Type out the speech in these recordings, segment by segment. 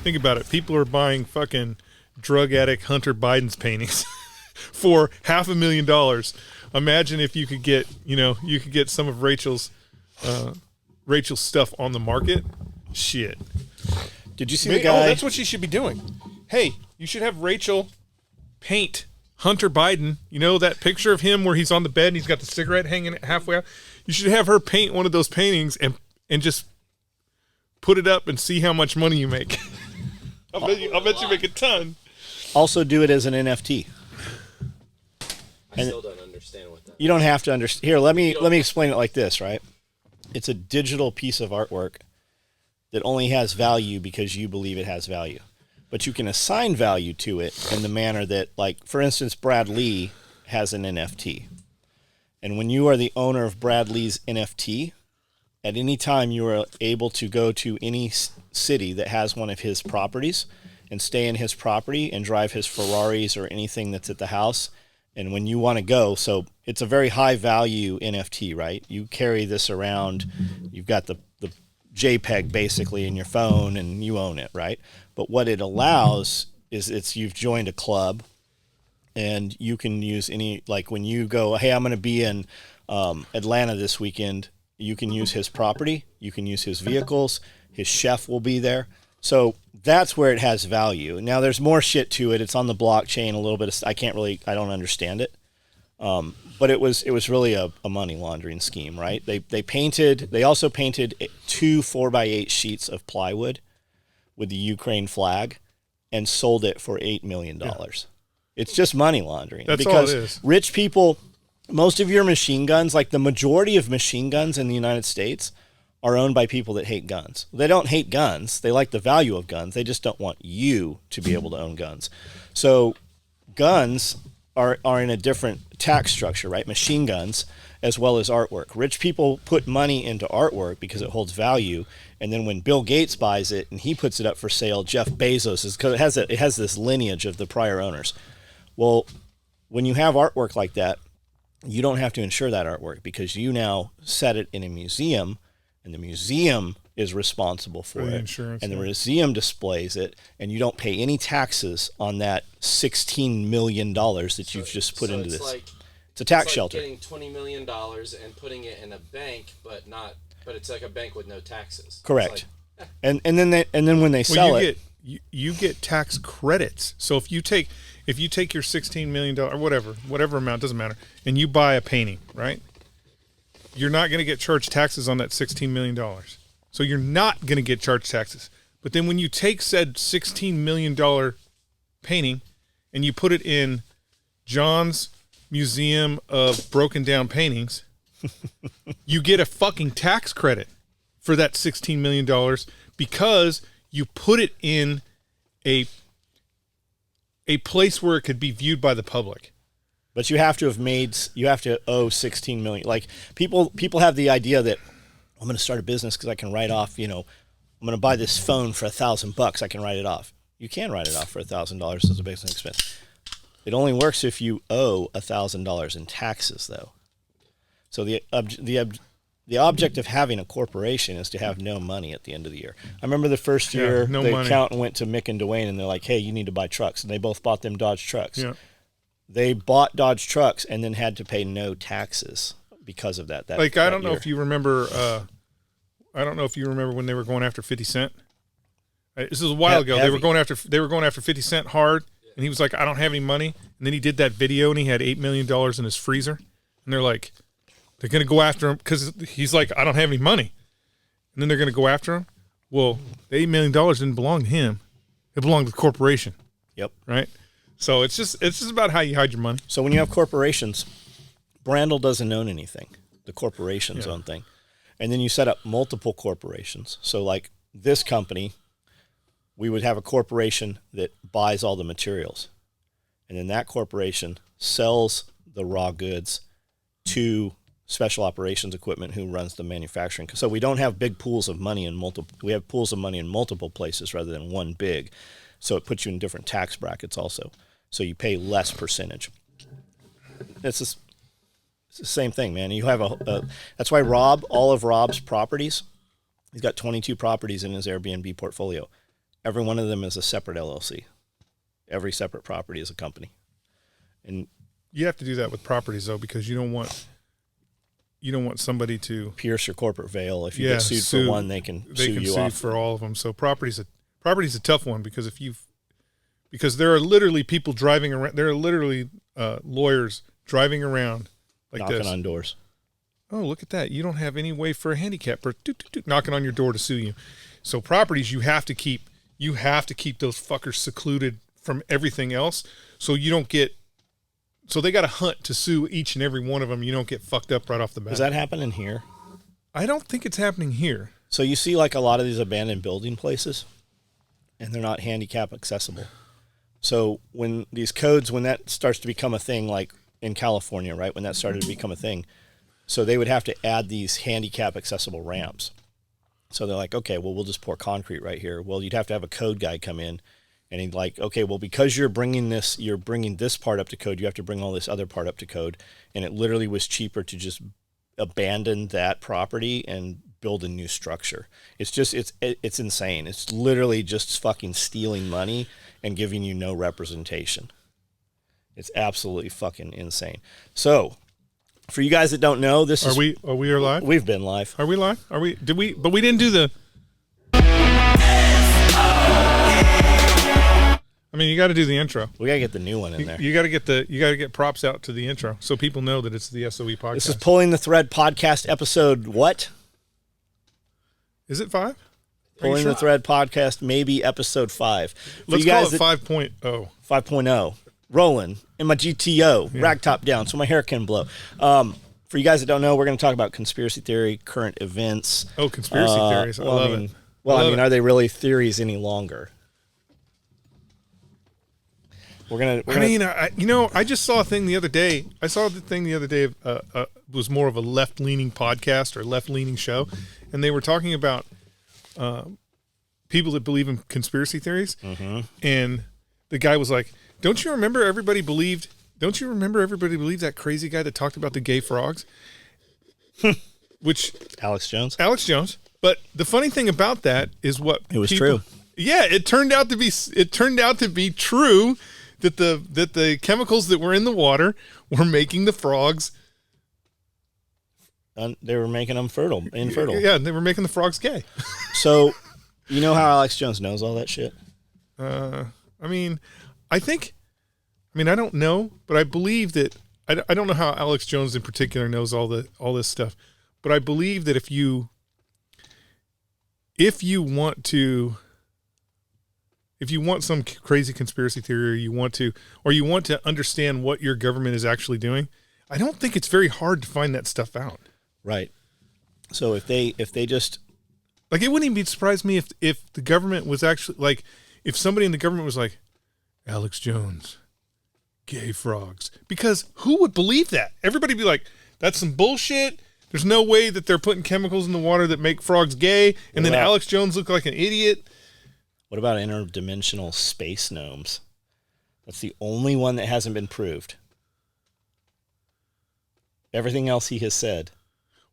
Think about it. People are buying fucking drug addict Hunter Biden's paintings for $500,000. Imagine if you could get, some of Rachel's stuff on the market. Shit. Did you see the guy? Oh, that's what she should be doing. Hey, you should have Rachel paint Hunter Biden. You know that picture of him where he's on the bed and he's got the cigarette hanging halfway out? You should have her paint one of those paintings and just put it up and see how much money you make. I'll bet you make a ton. Also do it as an NFT. I still don't understand what that You don't have to understand. Here, let me explain it like this, right? It's a digital piece of artwork that only has value because you believe it has value. But you can assign value to it in the manner that, like, for instance, Brad Lee has an NFT. And when you are the owner of Brad Lee's NFT, at any time you are able to go to any city that has one of his properties and stay in his property and drive his Ferraris or anything that's at the house. And when you want to go, so it's a very high value NFT, right? You carry this around, you've got the JPEG basically in your phone and you own it, right? But what it allows is you've joined a club and you can use any, like when you go, hey, I'm going to be in Atlanta this weekend, you can use his property, you can use his vehicles, his chef will be there. So that's where it has value. Now there's more shit to it. It's on the blockchain a little bit. I don't understand it. But it was really a money laundering scheme, right? They also painted 2 4x8 sheets of plywood with the Ukraine flag and sold it for $8 million. Yeah. It's just money laundering. That's because all it is. Rich people, most of your machine guns, like the majority of machine guns in the United States, are owned by people that hate guns. They don't hate guns. They like the value of guns. They just don't want you to be able to own guns. So guns are in a different tax structure, right? Machine guns as well as artwork. Rich people put money into artwork because it holds value. And then when Bill Gates buys it and he puts it up for sale, Jeff Bezos is, because it has this lineage of the prior owners. Well, when you have artwork like that, you don't have to insure that artwork because you now set it in a museum and the museum is responsible for it. Insurance, and the museum displays it, and you don't pay any taxes on that $16 million that you've just put into this. It's a tax shelter. Getting $20 million and putting it in a bank, but it's like a bank with no taxes. Correct. And then when they sell you get tax credits. So if you take your $16 million or whatever amount, doesn't matter, and you buy a painting, right? You're not going to get charged taxes on that $16 million. So you're not going to get charged taxes. But then when you take said $16 million painting and you put it in John's Museum of Broken Down Paintings, you get a fucking tax credit for that $16 million because you put it in a place where it could be viewed by the public. But you have to owe 16 million. Like people have the idea that I'm going to start a business because I can write off, I'm going to buy this phone for $1,000. I can write it off. You can write it off for $1,000 as a business expense. It only works if you owe $1,000 in taxes, though. So the object of having a corporation is to have no money at the end of the year. I remember the first year accountant went to Mick and Dwayne and they're like, hey, you need to buy trucks. And they both bought them Dodge trucks. Yeah. They bought Dodge trucks and then had to pay no taxes because of that. I don't know if you remember. I don't know if you remember when they were going after 50 Cent. This was a while ago. They were going after 50 Cent hard, and he was like, "I don't have any money." And then he did that video, and he had $8 million in his freezer. And they're like, they're going to go after him because he's like, "I don't have any money." And then they're going to go after him. Well, the $8 million didn't belong to him; it belonged to the corporation. Yep. Right. So it's just about how you hide your money. So when you have corporations, Brandel doesn't own anything. The corporation's own thing. And then you set up multiple corporations. So like this company, we would have a corporation that buys all the materials. And then that corporation sells the raw goods to special operations equipment who runs the manufacturing. So we don't have big pools of money we have pools of money in multiple places rather than one big. So it puts you in different tax brackets also. So you pay less percentage. It's the same thing, man. You have that's why all of Rob's properties, he's got 22 properties in his Airbnb portfolio. every one of them is a separate LLC. Every separate property is a company. And you have to do that with properties though, because you don't want somebody to pierce your corporate veil. If you get sued for one, they can sue you sue off for all of them. So property's a tough one because because there are literally people driving around. There are literally lawyers driving around like knocking this. on doors. Oh, look at that! You don't have any way for a handicap or knocking on your door to sue you. So properties, you have to keep those fuckers secluded from everything else, so you don't get. So they got to hunt to sue each and every one of them. You don't get fucked up right off the bat. Is that happening here? I don't think it's happening here. So you see like a lot of these abandoned building places, and they're not handicap accessible. So when these codes, when that starts to become a thing, like in California, right, when that started to become a thing, so they would have to add these handicap accessible ramps. So they're like, okay, well, we'll just pour concrete right here. Well, you'd have to have a code guy come in, and he'd like, okay, well, because you're bringing this part up to code, you have to bring all this other part up to code. And it literally was cheaper to just abandon that property and build a new structure. It's just, it's insane. It's literally just fucking stealing money and giving you no representation. It's absolutely fucking insane. So, for you guys that don't know, this Are we live? We've been live. Are we live? Are we? Did we? But we didn't do the. I mean, you got to do the intro. We got to get the new one in there. You got to get props out to the intro so people know that it's the SOE podcast. This is Pulling the Thread podcast episode what? Is it 5? Pulling the Thread podcast, maybe episode 5. Let's call it 5.0. 5.0. Rolling in my GTO, rag top down, so my hair can blow. For you guys that don't know, we're going to talk about conspiracy theory, current events. Oh, conspiracy theories. I love it. Well, I mean, are they really theories any longer? I just saw a thing the other day. I saw the thing the other day. Was more of a left-leaning podcast or left-leaning show, and they were talking about people that believe in conspiracy theories. Mm-hmm. And the guy was like, "Don't you remember everybody believed that crazy guy that talked about the gay frogs?" Which Alex Jones. But the funny thing about that is it was true. Yeah, it turned out to be true. That the chemicals that were in the water were making the frogs. They were making them infertile. Yeah, they were making the frogs gay. So, you know how Alex Jones knows all that shit? I don't know, but I believe that I don't know how Alex Jones in particular knows all this stuff, but I believe that if you want some crazy conspiracy theory, or you want to understand what your government is actually doing, I don't think it's very hard to find that stuff out. Right. So if they just like, it wouldn't even surprise me if the government was actually like, if somebody in the government was like, Alex Jones, gay frogs, because who would believe that? Everybody'd be like, that's some bullshit. There's no way that they're putting chemicals in the water that make frogs gay. And then Alex Jones looked like an idiot. What about interdimensional space gnomes? That's the only one that hasn't been proved. Everything else he has said.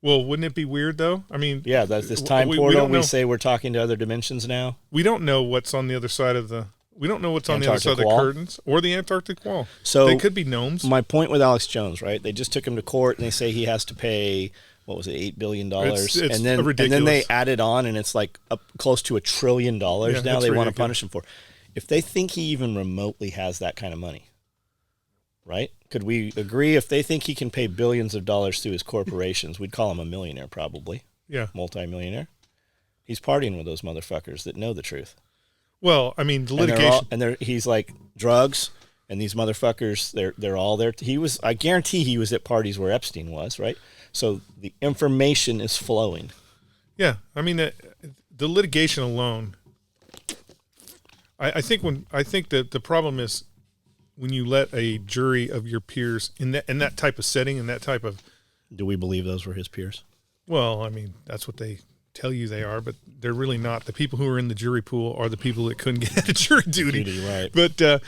Well, wouldn't it be weird, though? I mean... Yeah, that's this time portal. We say we're talking to other dimensions now. We don't know what's on the other side of the... We don't know what's on the other side of the curtains or the Antarctic wall. So they could be gnomes. My point with Alex Jones, right? They just took him to court, and they say he has to pay... What was it, $8 billion? It's and ridiculous. And then they added on, and it's like up close to $1 trillion now they want to punish him for. If they think he even remotely has that kind of money, right? Could we agree if they think he can pay billions of dollars through his corporations, we'd call him a millionaire probably. Yeah. Multi-millionaire. He's partying with those motherfuckers that know the truth. Well, I mean, the litigation. He's like, drugs, and these motherfuckers, they're all there. I guarantee he was at parties where Epstein was, right? So the information is flowing. Yeah, I mean the litigation alone. I think that the problem is when you let a jury of your peers in that type of setting, in that type of. Do we believe those were his peers? Well, I mean, that's what they tell you they are, but they're really not. The people who are in the jury pool are the people that couldn't get out of jury duty. Right. But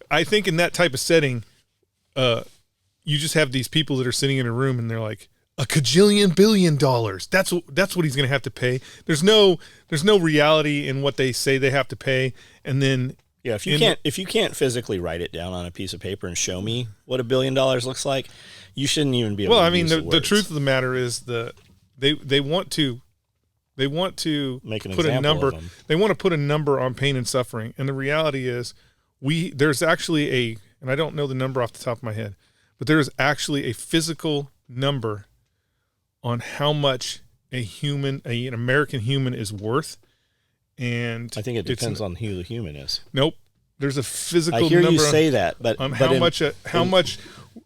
I think in that type of setting, you just have these people that are sitting in a room and they're like, a $1 billion. That's what he's going to have to pay. There's no reality in what they say they have to pay. And then yeah, if you can't physically write it down on a piece of paper and show me what $1 billion looks like, you shouldn't even be able to use the truth of the matter is they want to make an put a number. of them. They want to put a number on pain and suffering. And the reality is there's actually and I don't know the number off the top of my head, but there is actually a physical number on how much an American human is worth. And I think it depends on who the human is. Nope. There's a physical number. I hear you say that, but on how much,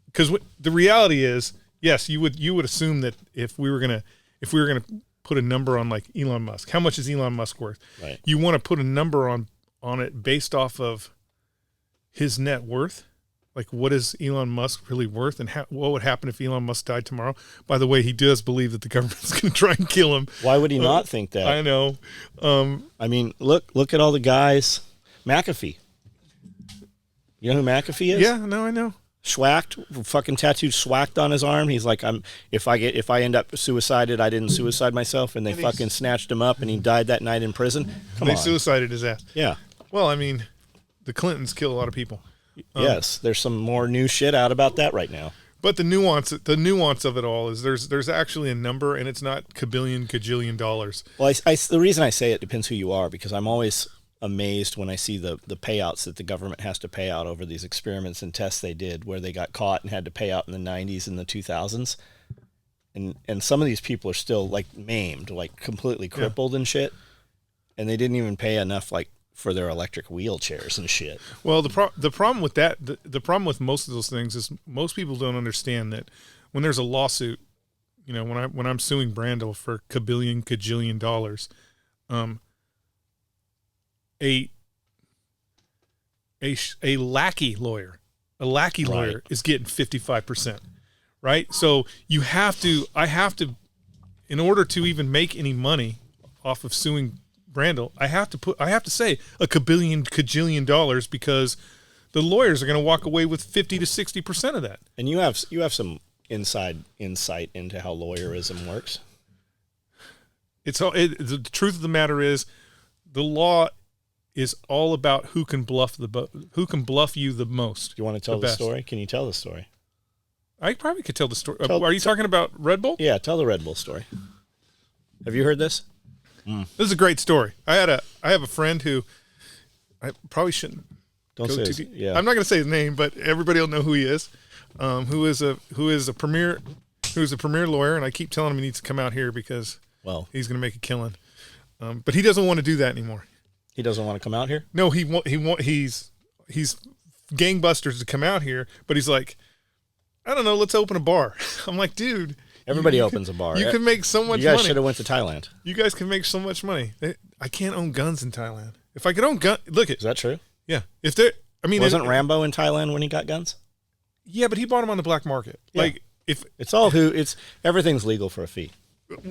because the reality is, yes, you would assume that if we were gonna put a number on like Elon Musk, how much is Elon Musk worth? Right. You want to put a number on it based off of his net worth. Like, what is Elon Musk really worth, and what would happen if Elon Musk died tomorrow? By the way, he does believe that the government's going to try and kill him. Why would he not think that? I know. I mean, look at all the guys. McAfee. You know who McAfee is? Yeah, no, I know. Schwacked, fucking tattooed Schwacked on his arm. He's like, if I end up suicided, I didn't suicide myself, and they fucking snatched him up, and he died that night in prison. They suicided his ass. Yeah. Well, I mean, the Clintons kill a lot of people. Yes, there's some more new shit out about that right now. But the nuance of it all is there's actually a number, and it's not kajillion dollars. Well, the reason I say it depends who you are, because I'm always amazed when I see the payouts that the government has to pay out over these experiments and tests they did, where they got caught and had to pay out in the 90s and the 2000s, and some of these people are still like maimed, like completely crippled and shit, and they didn't even pay enough like for their electric wheelchairs and shit. Well, the problem with that, the problem with most of those things is most people don't understand that when there's a lawsuit, you know, when I'm suing Brandel for kajillion dollars, a lackey lawyer is getting 55%, right? So I have to, in order to even make any money off of suing Brandel, I have to say a kajillion dollars, because the lawyers are going to walk away with 50 to 60% of that. And you have some insight into how lawyerism works. The truth of the matter is, the law is all about who can bluff you the most. You want to tell the story? Can you tell the story? I probably could tell the story. Are you talking about Red Bull? Yeah, tell the Red Bull story. Have you heard this? This is a great story. I have a friend who I probably shouldn't. Don't say his, yeah. I'm not going to say his name, but everybody will know who he is. Who is a premier lawyer, and I keep telling him he needs to come out here because he's going to make a killing. But he doesn't want to do that anymore. He doesn't want to come out here? No, he's gangbusters to come out here, but he's like, I don't know, let's open a bar. I'm like, dude. Everybody opens a bar. You can make so much money. You guys should have went to Thailand. You guys can make so much money. I can't own guns in Thailand. If I could own guns, is that true? Yeah. Wasn't Rambo in Thailand when he got guns? Yeah, but he bought them on the black market. Yeah. Like everything's legal for a fee.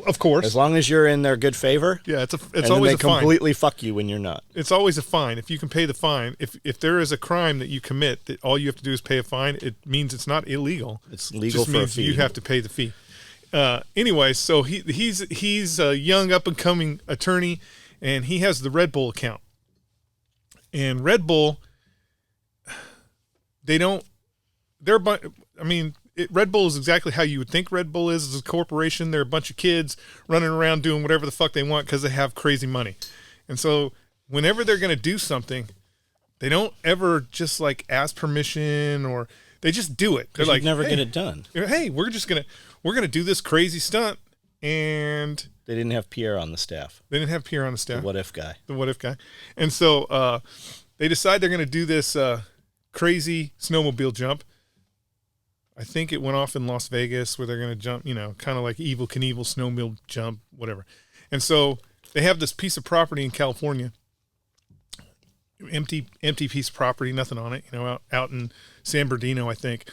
Of course, as long as you're in their good favor. Yeah, it's always a fine. They completely fuck you when you're not. It's always a fine if you can pay the fine. If there is a crime that you commit that all you have to do is pay a fine, it means it's not illegal. It's legal for a fee. You have to pay the fee. Anyway, so he's a young up and coming attorney, and he has the Red Bull account. And Red Bull, Red Bull is exactly how you would think Red Bull is as a corporation. They're a bunch of kids running around doing whatever the fuck they want because they have crazy money. And so whenever they're going to do something, they don't ever just like ask permission, or they just do it. They're like, never get it done. Hey, we're going to do this crazy stunt. And they didn't have Pierre on the staff. The what if guy. And so they decide they're going to do this crazy snowmobile jump. I think it went off in Las Vegas where they're going to jump, kind of like Evel Knievel snowmobile jump, whatever. And so they have this piece of property in California, empty piece of property, nothing on it, out in San Bernardino, I think,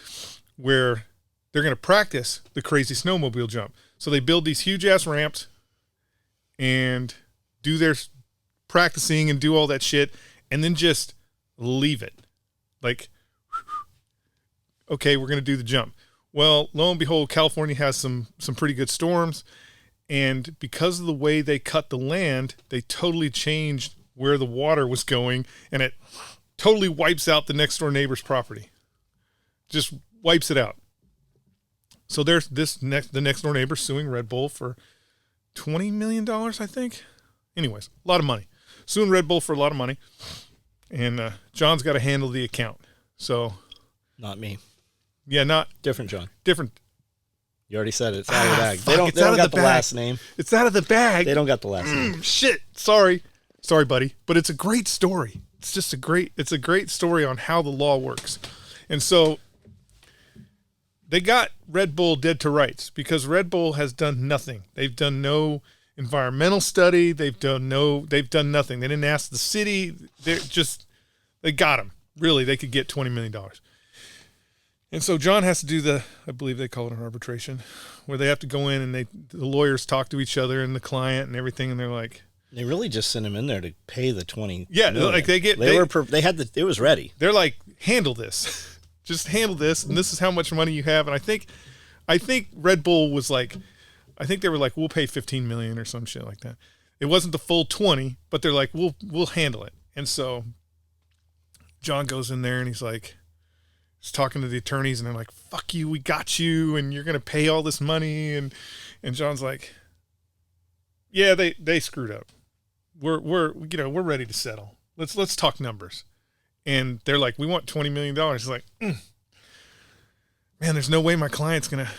where they're going to practice the crazy snowmobile jump. So they build these huge ass ramps and do their practicing and do all that shit, and then just leave it. Like, okay, we're going to do the jump. Well, lo and behold, California has some pretty good storms, and because of the way they cut the land, they totally changed where the water was going, and it totally wipes out the next door neighbor's property. Just wipes it out. So there's the next door neighbor suing Red Bull for $20 million, I think. Anyways, a lot of money. Suing Red Bull for a lot of money. And John's got to handle the account. So. Not me. Yeah, not. Different John. Different. You already said it. It's out of the bag. Fuck, They don't got the last name. It's out of the bag. They don't got the last name. Shit. Sorry, buddy. But it's a great story. It's just a great story on how the law works. And so they got Red Bull dead to rights because Red Bull has done nothing. They've done no environmental study. They've done nothing. They didn't ask the city. They got him. Really, they could get $20 million. And so John has to do I believe they call it an arbitration, where they have to go in and the lawyers talk to each other and the client and everything, and they're like, they really just sent him in there to pay the 20. Yeah, million. like it was ready. They're like, handle this, just handle this, and this is how much money you have. And I think Red Bull was like, I think they were like, we'll pay 15 million or some shit like that. It wasn't the full 20, but they're like, we'll handle it. And so John goes in there and he's talking to the attorneys, and they're like, fuck you, we got you, and you're going to pay all this money. And John's like, yeah, they screwed up. We're ready to settle. Let's talk numbers. And they're like, we want $20 million. He's like, man, there's no way my client's going to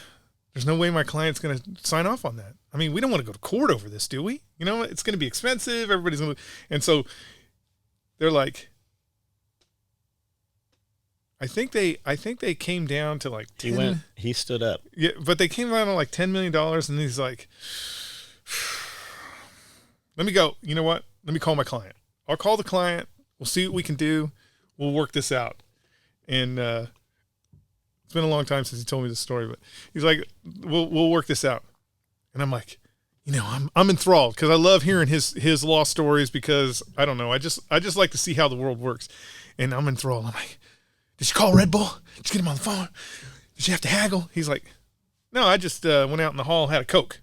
sign off on that. I mean, we don't want to go to court over this, do we? You know, it's going to be expensive. Everybody's going to, and so they're like, I think they came down to like 10. He stood up. Yeah, but they came down to like $10 million, and he's like, let me go. You know what? Let me call my client. I'll call the client. We'll see what we can do. We'll work this out. And it's been a long time since he told me this story, but he's like, we'll work this out. And I'm like, I'm enthralled because I love hearing his law stories because I don't know. I just like to see how the world works. And I'm enthralled. I'm like, did you call Red Bull? Did you get him on the phone? Did you have to haggle? He's like, no, I just went out in the hall, had a Coke.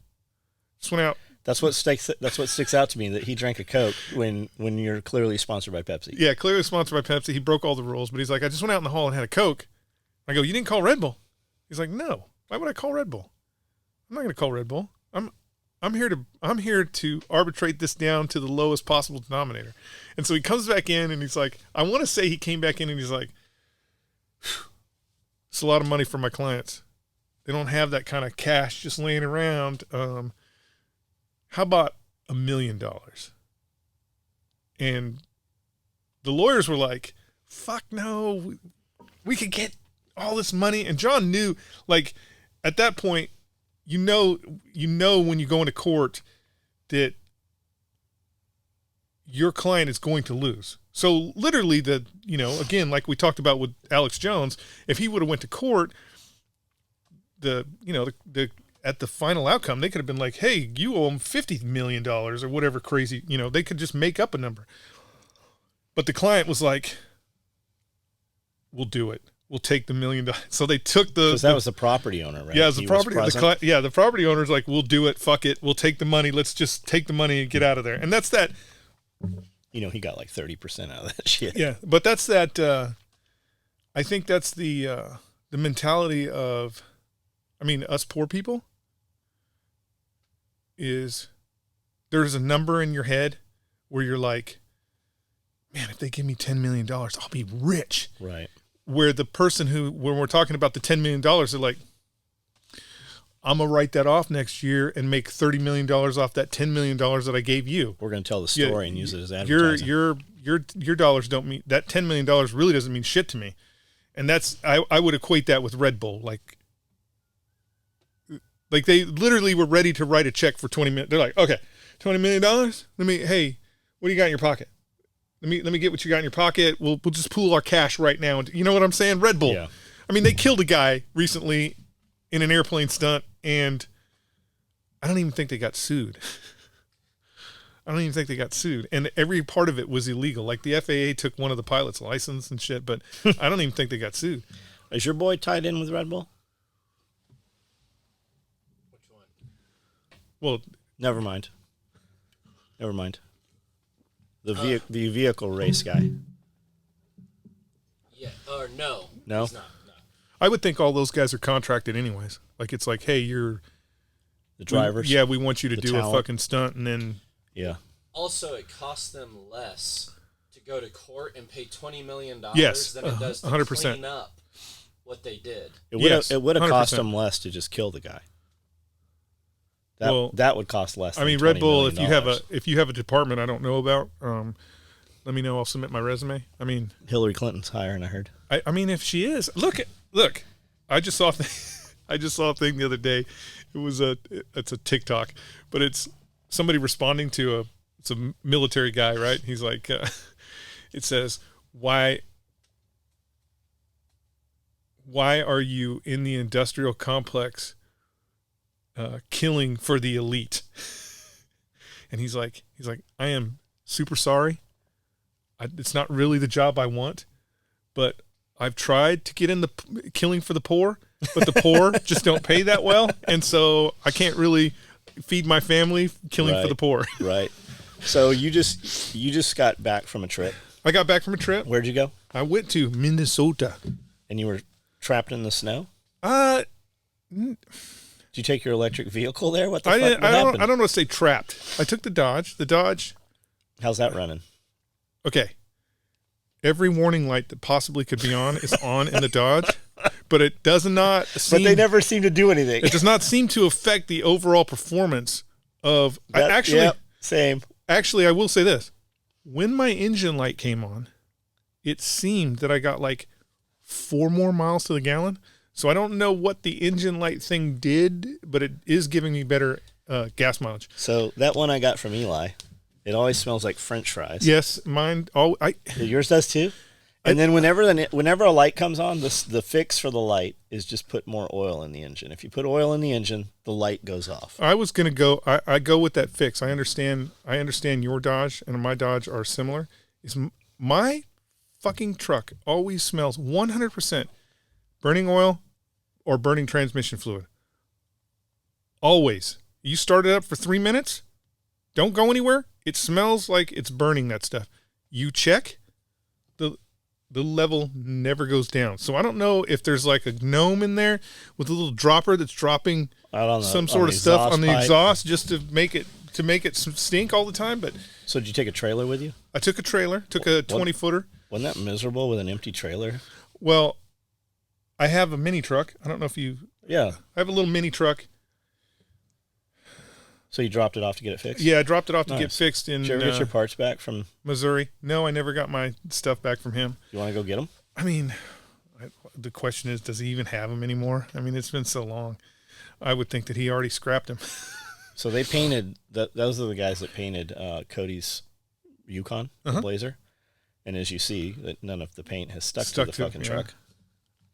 Just went out. That's what sticks out to me, that he drank a Coke when you're clearly sponsored by Pepsi. Yeah, clearly sponsored by Pepsi. He broke all the rules, but he's like, I just went out in the hall and had a Coke. I go, you didn't call Red Bull? He's like, no. Why would I call Red Bull? I'm not going to call Red Bull. I'm here to arbitrate this down to the lowest possible denominator. And so he comes back in and he's like, I want to say he came back in and he's like, it's a lot of money for my clients. They don't have that kind of cash just laying around. How about $1 million? And the lawyers were like, fuck no, we could get all this money. And John knew, like, at that point, you know when you go into court that your client is going to lose. So literally again, like we talked about with Alex Jones, if he would have went to court, at the final outcome, they could have been like, hey, you owe him $50 million or whatever crazy, they could just make up a number. But the client was like, we'll do it. We'll take the $1 million. So they took because that was the property owner, right? Yeah, the property. The property owner's like, we'll do it. Fuck it. We'll take the money. Let's just take the money and get out of there. And that's that. He got like 30% out of that shit. Yeah, but that's that. I think that's the mentality of, us poor people. Is there's a number in your head where you're like, man, if they give me $10 million, I'll be rich. Right. Where the person when we're talking about the $10 million, they're like, I'm going to write that off next year and make $30 million off that $10 million that I gave you. We're going to tell the story and use it as advertising. Your dollars don't mean, that $10 million really doesn't mean shit to me. And that's, I would equate that with Red Bull. Like they literally were ready to write a check for 20 million. They're like, okay, $20 million. Hey, what do you got in your pocket? Let me get what you got in your pocket. We'll just pool our cash right now. And you know what I'm saying? Red Bull. Yeah. They killed a guy recently in an airplane stunt, and I don't even think they got sued. And every part of it was illegal. Like the FAA took one of the pilot's license and shit, but I don't even think they got sued. Is your boy tied in with Red Bull? Well, Never mind. The vehicle race guy. Yeah. Or no. No? He's not. No. I would think all those guys are contracted anyways. Like it's like, hey, The drivers. we want you to do talent. a fucking stunt, and then Yeah. Also, it costs them less to go to court and pay $20 million Yes, than it does to 100%. clean up what they did. It would Yes, have cost 100%. them less to just kill the guy. Well, That would cost less. I mean, than Red $20 Bull. million. If you have a department I don't know about, let me know. I'll submit my resume. I mean, Hillary Clinton's hiring, I heard. I mean, if she is, look. I just saw a thing the other day. It's a TikTok, but it's somebody responding to it's a military guy, right? He's like, it says, why are you in the industrial complex killing for the elite? And he's like, I am super sorry. It's not really the job I want, but I've tried to get in the killing for the poor, but the poor just don't pay that well. And so I can't really feed my family killing for the poor. Right. So you just got back from a trip. I got back from a trip. Where'd you go? I went to Minnesota. And you were trapped in the snow? Did Did you take your electric vehicle there? What the I fuck? didn't, What I happened? don't want to say trapped. I took the Dodge. How's that running? Okay. Every warning light that possibly could be on is on in the Dodge, but it does not seem. But they never seem to do anything. It does not seem to affect the overall performance of. Same. Actually, I will say this: when my engine light came on, it seemed that I got like 4 more miles to the gallon. So I don't know what the engine light thing did, but it is giving me better gas mileage. So that one I got from Eli, it always smells like French fries. Yes, mine. Yours does too. And then whenever a light comes on, the fix for the light is just put more oil in the engine. If you put oil in the engine, the light goes off. I was gonna go. I go with that fix. I understand your Dodge and my Dodge are similar. My fucking truck always smells 100% burning oil or burning transmission fluid. Always. You start it up for 3 minutes. Don't go anywhere. It smells like it's burning that stuff. You check. The level never goes down. So I don't know if there's like a gnome in there with a little dropper that's dropping some sort of stuff on the exhaust just to make it stink all the time. But so did you take a trailer with you? I took a trailer, took a 20-footer. Wasn't that miserable with an empty trailer? Well, I have a mini truck. I don't know if you. Yeah. I have a little mini truck. So you dropped it off to get it fixed? Yeah, I dropped it off to get fixed in. Did you ever get your parts back from Missouri? No, I never got my stuff back from him. You want to go get them? I mean, the question is, does he even have them anymore? I mean, it's been so long. I would think that he already scrapped them. So they painted, those are the guys that painted Cody's Yukon, the Blazer. And as you see, that none of the paint has stuck to the fucking truck.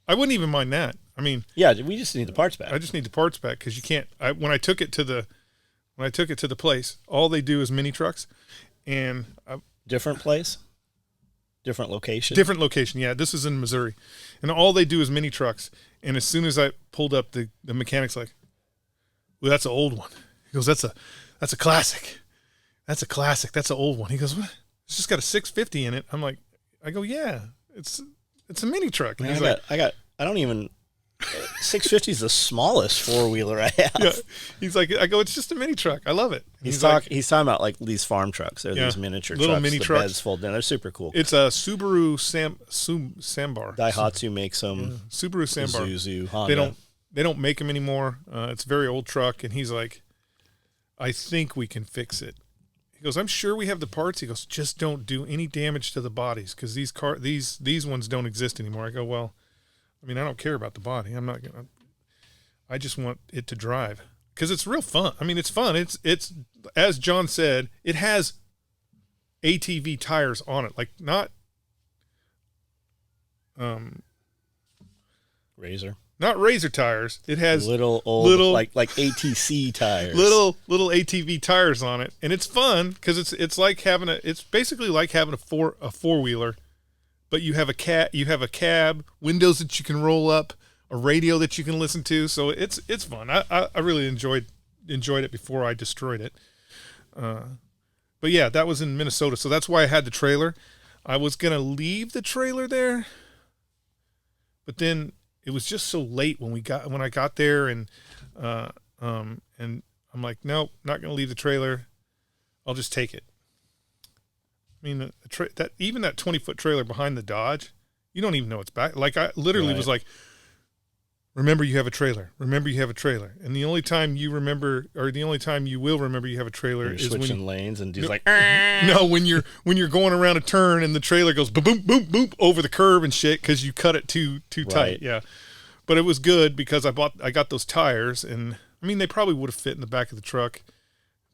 I wouldn't even mind that. I mean, yeah, we just need the parts back. I just need the parts back because you can't. When I took it to the place, all they do is mini trucks, and different place, different location. Different location. Yeah, this is in Missouri, and all they do is mini trucks. And as soon as I pulled up, the mechanic's like, "Well, that's an old one." He goes, "That's a classic. That's a classic. That's an old one." He goes, "What? It's just got a 650 in it." I go, "Yeah, it's a mini truck." And Man, I don't even. 650 is the smallest 4-wheeler I have. Yeah. He's like, I go, "It's just a mini truck. I love it." He's talking about like these farm trucks. They're these miniature little trucks. mini the trucks. Beds fold down. They're super cool. It's a Subaru Sambar. Daihatsu makes them. Yeah. Subaru Sambar. Isuzu, Honda. They don't make them anymore. It's a very old truck, and he's like, "I think we can fix it." He goes, "I'm sure we have the parts." He goes, "Just don't do any damage to the bodies because these ones don't exist anymore." I go, "Well, I mean, I don't care about the body. I'm not gonna. I just want it to drive because it's real fun. I mean, it's fun. It's as John said, it has ATV tires on it, like not Razor. Not razor tires. It has little like ATC tires. Little ATV tires on it, and it's fun because it's basically like having a four-wheeler, but you have a cab, windows that you can roll up, a radio that you can listen to. So it's fun. I really enjoyed enjoyed it before I destroyed it. But yeah, that was in Minnesota, so that's why I had the trailer. I was gonna leave the trailer there, but then it was just so late when I got there, and I'm like, nope, not gonna leave the trailer. I'll just take it. I mean, that 20-foot trailer behind the Dodge, you don't even know it's back. Like I literally was like, remember you have a trailer. Remember you have a trailer. And the only time you remember, or the only time you will remember you have a trailer is when switching lanes and just when you're going around a turn and the trailer goes boom boom boom boom over the curb and shit because you cut it too tight. Yeah, but it was good because I got those tires, and I mean they probably would have fit in the back of the truck,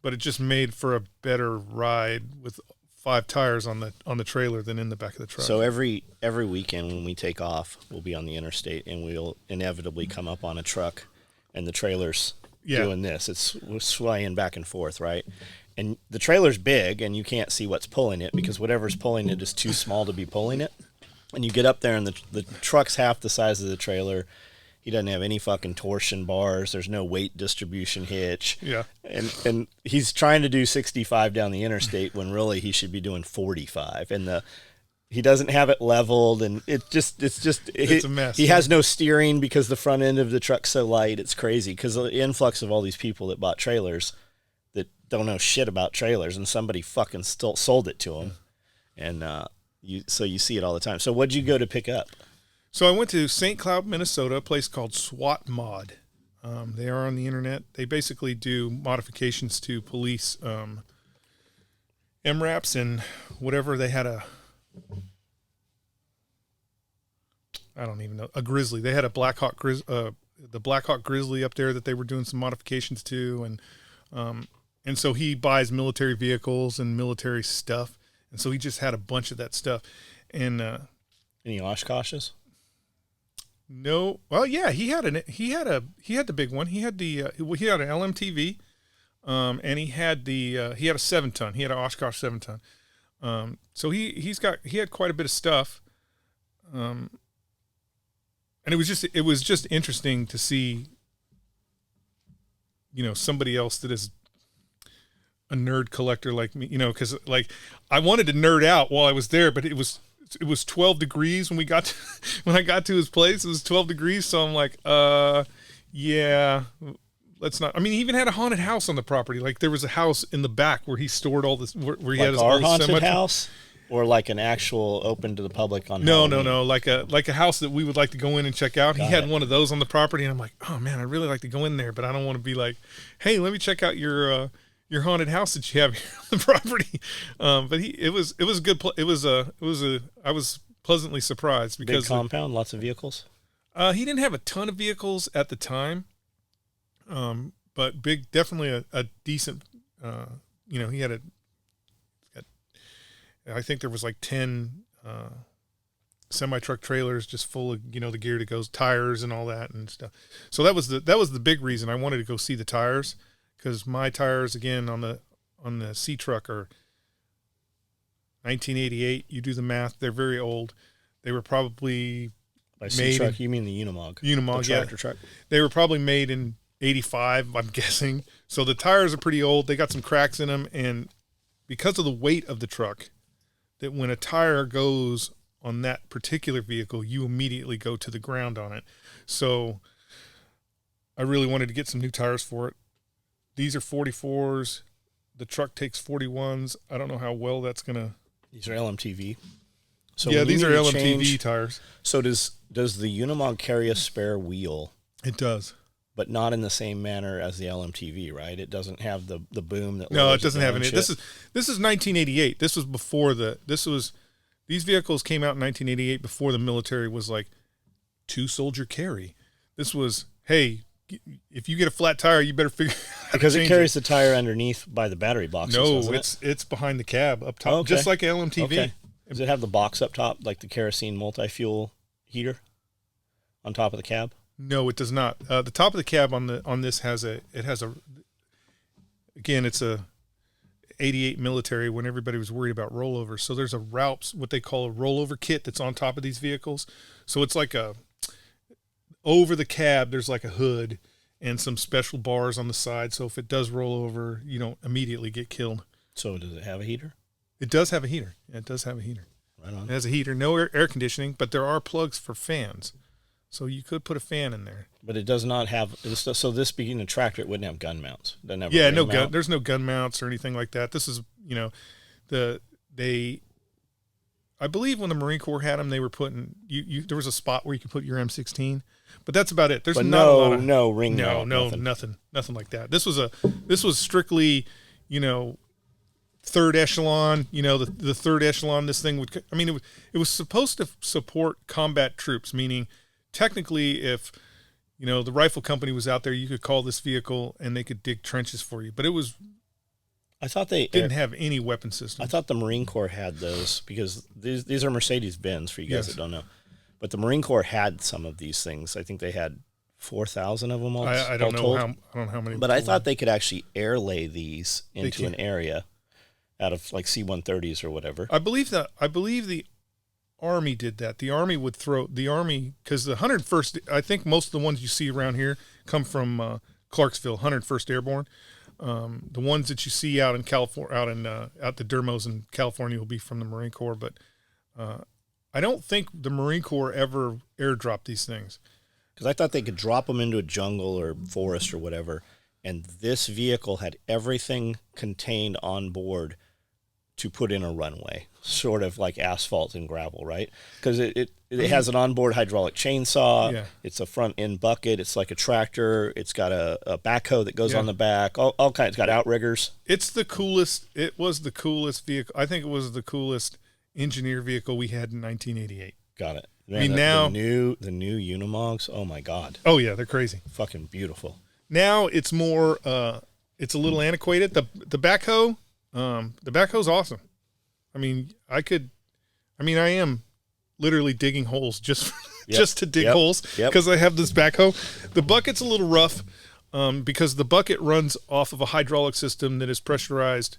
but it just made for a better ride with 5 tires on the trailer than in the back of the truck. So every weekend when we take off, we'll be on the interstate and we'll inevitably come up on a truck, and the trailer's doing this. We're swaying back and forth, right? And the trailer's big, and you can't see what's pulling it because whatever's pulling it is too small to be pulling it. And you get up there, and the truck's half the size of the trailer. He doesn't have any fucking torsion bars. There's no weight distribution hitch. Yeah. And he's trying to do 65 down the interstate when really he should be doing 45. And he doesn't have it leveled, and it's a mess. He has no steering because the front end of the truck's so light. It's crazy because the influx of all these people that bought trailers that don't know shit about trailers, and somebody fucking sold it to them. And you see it all the time. So what'd you go to pick up? So I went to St. Cloud, Minnesota, a place called SWAT Mod. They are on the internet. They basically do modifications to police MRAPs and whatever. They had a Grizzly. They had a the Black Hawk Grizzly up there that they were doing some modifications to, and so he buys military vehicles and military stuff, and so he just had a bunch of that stuff. And any Oshkoshes? No, well, yeah, he had the big one. He had he had an LMTV, and he had a 7-ton. He had an Oshkosh 7-ton. So he had quite a bit of stuff. And it was just interesting to see, somebody else that is a nerd collector like me, because like I wanted to nerd out while I was there, but it was 12 degrees when I got to his place. It was 12 degrees. So I'm like, yeah, let's not. I mean, he even had a haunted house on the property. Like there was a house in the back where he stored all this, where he like had his our old haunted house, or like an actual open to the public on Halloween? No, like a house that we would like to go in and check out. He had one of those on the property, and I'm like, oh man, I'd really like to go in there, but I don't want to be like, hey, let me check out your haunted house that you have here on the property. But it was a good I was pleasantly surprised because big compound, lots of vehicles. He didn't have a ton of vehicles at the time. But big, definitely a decent, he had I think there was like 10, semi-truck trailers just full of, the gear that goes, tires and all that and stuff. So that was the big reason I wanted to go see the tires. Because my tires, again, on the C truck are 1988. You do the math; they're very old. They were probably by C truck. You mean the Unimog? Unimog, the tractor truck. They were probably made in '85, I'm guessing. So the tires are pretty old. They got some cracks in them, and because of the weight of the truck, that when a tire goes on that particular vehicle, you immediately go to the ground on it. So I really wanted to get some new tires for it. These are 44s. The truck takes 41s. I don't know how well that's going to... These are LMTV. So yeah, these are LMTV tires. So does the Unimog carry a spare wheel? It does. But not in the same manner as the LMTV, right? It doesn't have the boom that... No, it doesn't have any. This is 1988. This was before these vehicles came out in 1988 before the military was like 2-soldier carry. This was, hey... If you get a flat tire, you better figure out because it carries the tire underneath by the battery boxes. No, it's behind the cab up top, just like an LMTV. Okay. Does it have the box up top, like the kerosene multi-fuel heater on top of the cab? No, it does not. The top of the cab on this has a again, it's a 88 military when everybody was worried about rollovers. So there's what they call a rollover kit that's on top of these vehicles. So it's like over the cab, there's like a hood, and some special bars on the side. So if it does roll over, you don't immediately get killed. So does it have a heater? It does have a heater. Yeah, it does have a heater. Right on. It has a heater, no air conditioning, but there are plugs for fans. So you could put a fan in there. But it does not have, so this being a tractor, it wouldn't have gun mounts. Doesn't have Yeah, a no ring gun. mount. There's no gun mounts or anything like that. This is, I believe when the Marine Corps had them, they were putting, there was a spot where you could put your M16, but that's about it. There's But not a lot of, no ring no, mount. nothing like that. This was strictly, third echelon, the third echelon, this thing would, it was supposed to support combat troops, meaning technically if, the rifle company was out there, you could call this vehicle and they could dig trenches for you. But it I thought they didn't have any weapon system. I thought the Marine Corps had those because these are Mercedes-Benz for you guys that don't know. But the Marine Corps had some of these things. I think they had 4,000 of them all I don't know told. how many. But I thought they could actually airlay these into an area out of like C-130s or whatever. I believe the Army did that. The Army would throw because the 101st. I think most of the ones you see around here come from Clarksville, 101st Airborne. The ones that you see out in California, out the Dermos in California, will be from the Marine Corps. But I don't think the Marine Corps ever airdropped these things. Because I thought they could drop them into a jungle or forest or whatever, and this vehicle had everything contained on board to put in a runway, sort of like asphalt and gravel, right? Because it has an onboard hydraulic chainsaw. Yeah. It's a front end bucket. It's like a tractor. It's got a backhoe that goes on the back. All kinds. It's got outriggers. It's the coolest. It was the coolest vehicle. I think it was the coolest engineer vehicle we had in 1988. Got it. Man, the new Unimogs. Oh my God. Oh yeah, they're crazy. Fucking beautiful. Now it's more. It's a little antiquated. The backhoe. The backhoe's awesome. I am literally digging holes just to dig holes because I have this backhoe. The bucket's a little rough because the bucket runs off of a hydraulic system that is pressurized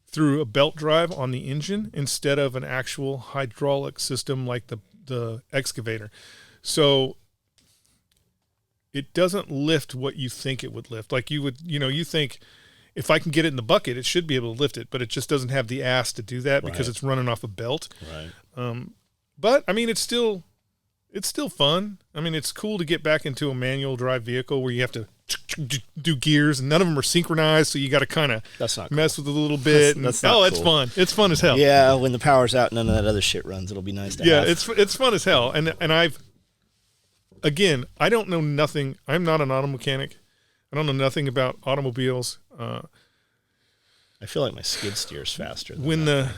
through a belt drive on the engine instead of an actual hydraulic system like the excavator. So it doesn't lift what you think it would lift. Like you think, if I can get it in the bucket, it should be able to lift it, but it just doesn't have the ass to do that because it's running off a belt. Right. But it's still fun. It's cool to get back into a manual drive vehicle where you have to do gears, and none of them are synchronized, so you got to kind of mess with it a little bit. That's not it's cool. fun. It's fun as hell. Yeah, when the power's out, none of that other shit runs. It'll be nice to have. It's fun as hell. And I don't know nothing. I'm not an auto mechanic. I don't know nothing about automobiles. I feel like my skid steer's faster than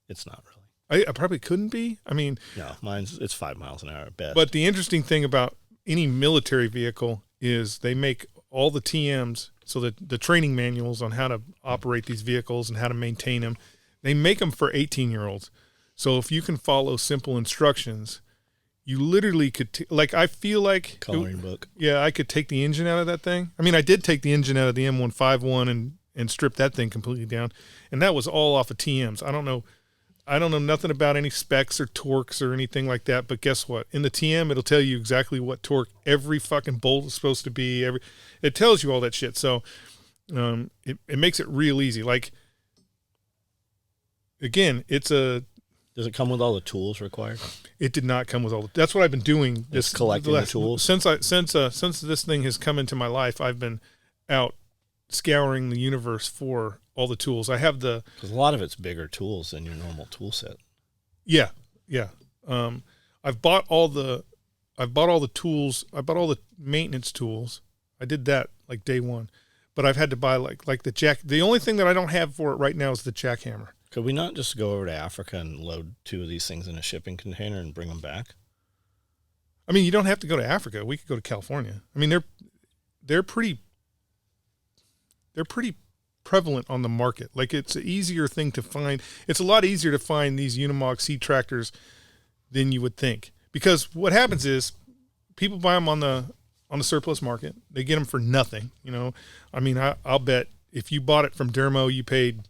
it's not really. I probably couldn't be. No, it's 5 miles an hour at best. But the interesting thing about any military vehicle is they make all the TMs, so that the training manuals on how to operate these vehicles and how to maintain them, they make them for 18-year-olds. So if you can follow simple instructions, you literally could, I feel like... Coloring book. Yeah, I could take the engine out of that thing. I did take the engine out of the M151 and strip that thing completely down, and that was all off of TMs. I don't know nothing about any specs or torques or anything like that, but guess what? In the TM, it'll tell you exactly what torque every fucking bolt is supposed to be. It tells you all that shit. So it makes it real easy. Again, Does it come with all the tools required? It did not come with all. That's what I've been doing. Just collecting the tools since this thing has come into my life. I've been out scouring the universe for all the tools. I have because a lot of it's bigger tools than your normal tool set. Yeah. I've bought all the tools. I bought all the maintenance tools. I did that day one, but I've had to buy like the jack. The only thing that I don't have for it right now is the jackhammer. Could we not just go over to Africa and load 2 of these things in a shipping container and bring them back? You don't have to go to Africa. We could go to California. They're pretty prevalent on the market. It's an easier thing to find. It's a lot easier to find these Unimog C tractors than you would think. Because what happens is people buy them on the surplus market. They get them for nothing. I'll bet if you bought it from Dermo, you paid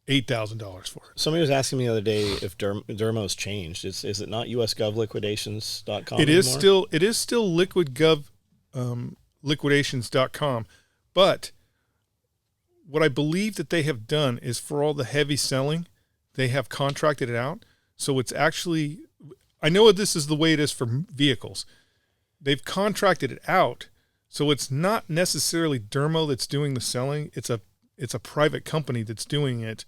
$8,000 for it. Somebody was asking me the other day if Dermo's changed. Is it not usgovliquidations.com It anymore? is still liquidgov liquidations.com, but what I believe that they have done is for all the heavy selling, they have contracted it out. So it's actually, I know this is the way it is for vehicles. They've contracted it out. So it's not necessarily Dermo that's doing the selling. It's a private company that's doing it,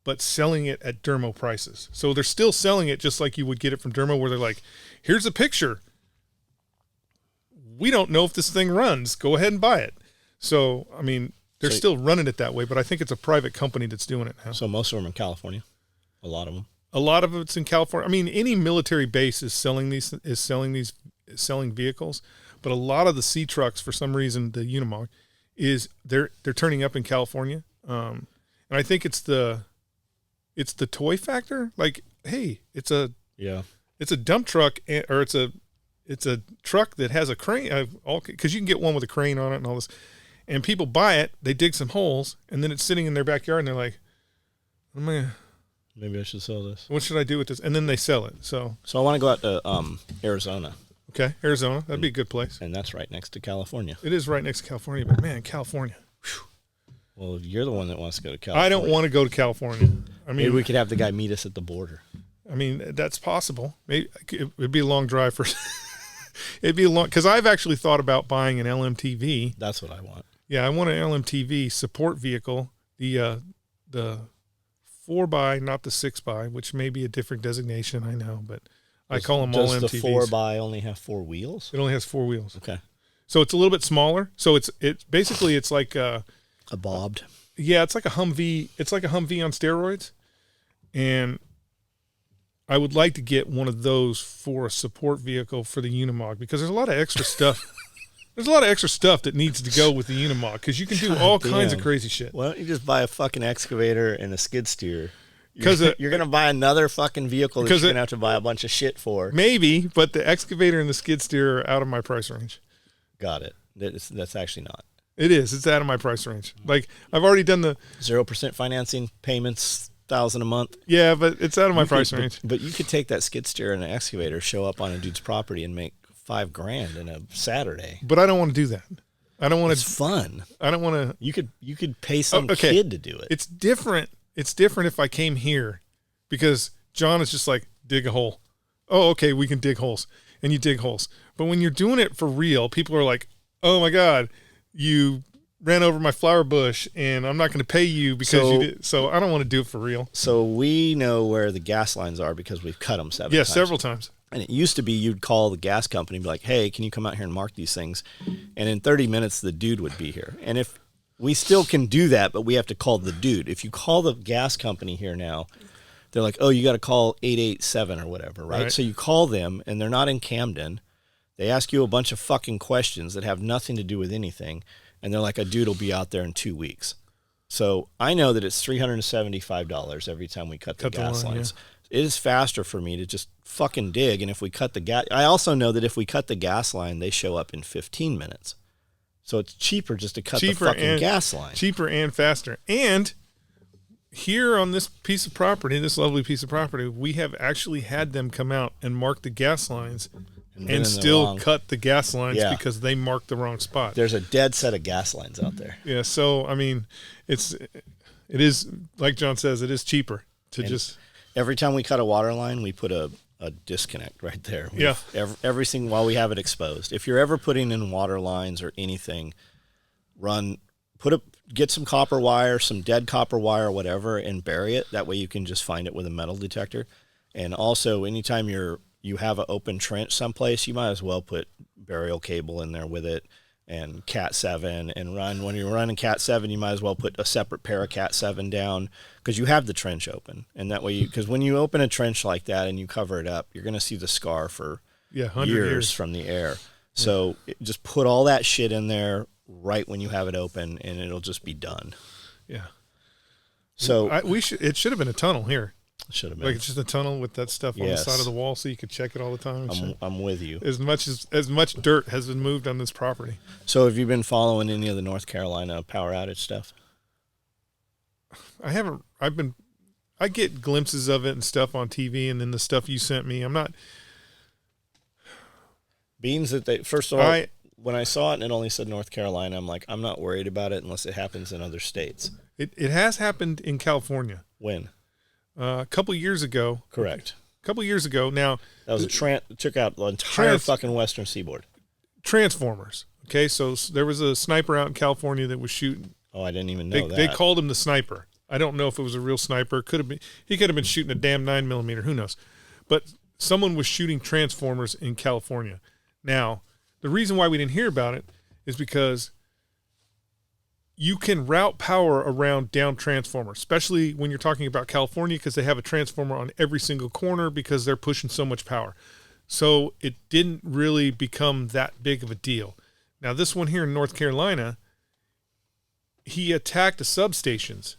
but selling it at Dermo prices. So they're still selling it just like you would get it from Dermo, where they're like, here's a picture. We don't know if this thing runs. Go ahead and buy it. So, I mean, they're still running it that way, but I think it's a private company that's doing it now. So most of them in California. A lot of them. A lot of it's in California. I mean, any military base is selling vehicles, but a lot of the C trucks, for some reason, the Unimog, is they're turning up in California. And I think it's the toy factor. Like, hey, it's a dump truck, or it's a truck that has a crane, because you can get one with a crane on it and all this. And people buy it, they dig some holes, and then it's sitting in their backyard, and they're like, maybe I should sell this. what should I do with this? And then they sell it. So I want to go out to Arizona. Okay, Arizona. That'd be a good place. And that's right next to California. It is right next to California, but man, California. Whew. Well, you're the one that wants to go to California. I don't want to go to California. I mean, maybe we could have the guy meet us at the border. I mean, that's possible. Maybe it'd be a long drive for. It'd be a long, because I've actually thought about buying an LMTV. That's what I want. Yeah, I want an LMTV support vehicle. The 4x, not the 6x, which may be a different designation. I know, but I call them all MTVs. Does the 4x only have 4 wheels? It only has 4 wheels. Okay. So it's a little bit smaller. So it's basically it's like a bobbed. Yeah, it's like a Humvee. It's like a Humvee on steroids, and I would like to get one of those for a support vehicle for the Unimog, because there's a lot of extra stuff. There's a lot of extra stuff that needs to go with the Unimog, because you can do all kinds of crazy shit. Why don't you just buy a fucking excavator and a skid steer? Because you're going to buy another fucking vehicle that you're going to have to buy a bunch of shit for. Maybe, but the excavator and the skid steer are out of my price range. Got it. That's actually not. It is. It's out of my price range. Like, I've already done the 0% financing payments, $1,000 a month. Yeah, but it's out of my price range. But you could take that skid steer and an excavator, show up on a dude's property, and make $5,000 in a Saturday. But I don't want to do that. I don't want to. It's fun. I don't want to. You could pay some kid to do it. It's different. It's different if I came here, because John is just like, dig a hole. Oh, okay, we can dig holes, and you dig holes. But when you're doing it for real, people are like, oh my God, you ran over my flower bush, and I'm not going to pay you because you did. So I don't want to do it for real. So we know where the gas lines are because we've cut them several times. Yeah, several times. And it used to be you'd call the gas company and be like, hey, can you come out here and mark these things? And in 30 minutes, the dude would be here. And if we still can do that, but we have to call the dude. If you call the gas company here now, they're like, oh, you got to call 887 or whatever, right? So you call them, and they're not in Camden. They ask you a bunch of fucking questions that have nothing to do with anything. And they're like, a dude will be out there in 2 weeks. So I know that it's $375 every time we cut the gas lines. Yeah. It is faster for me to just fucking dig. And if we cut the gas, I also know that if we cut the gas line, they show up in 15 minutes. So it's cheaper just to cut the fucking gas line. Cheaper and faster. And here on this piece of property, this lovely piece of property, we have actually had them come out and mark the gas lines and still cut the gas lines because they marked the wrong spot. There's a dead set of gas lines out there. Yeah, so I mean, it is like John says, it is cheaper to just. Every time we cut a water line, we put a disconnect right there. Every single while we have it exposed. If you're ever putting in water lines or anything, get some copper wire, some dead copper wire, whatever, and bury it. That way you can just find it with a metal detector. And also, anytime you have an open trench someplace, you might as well put burial cable in there with it and Cat 7 and run. When you're running Cat 7, you might as well put a separate pair of Cat 7 down because you have the trench open. And that way, because when you open a trench like that and you cover it up, you're going to see the scar for years from the air. So just put all that shit in there right when you have it open, and it'll just be done. Yeah. So it should have been a tunnel here. Should have been. Like it's just a tunnel with that stuff on the side of the wall, so you could check it all the time. I'm with you. As much dirt has been moved on this property. So have you been following any of the North Carolina power outage stuff? I haven't. I get glimpses of it and stuff on TV, and then the stuff you sent me. I'm not. Beans that they first of all, when I saw it and it only said North Carolina, I'm like, I'm not worried about it unless it happens in other states. It has happened in California. When? A couple years ago. Correct. A couple years ago. Now that was took out the entire fucking western seaboard. Transformers. Okay, so there was a sniper out in California that was shooting. Oh, I didn't even know that. They called him the sniper. I don't know if it was a real sniper. Could have been. He could have been shooting a damn 9mm. Who knows? But someone was shooting transformers in California. Now, the reason why we didn't hear about it is because you can route power around down transformers, especially when you're talking about California, because they have a transformer on every single corner because they're pushing so much power. So it didn't really become that big of a deal. Now, this one here in North Carolina, he attacked the substations.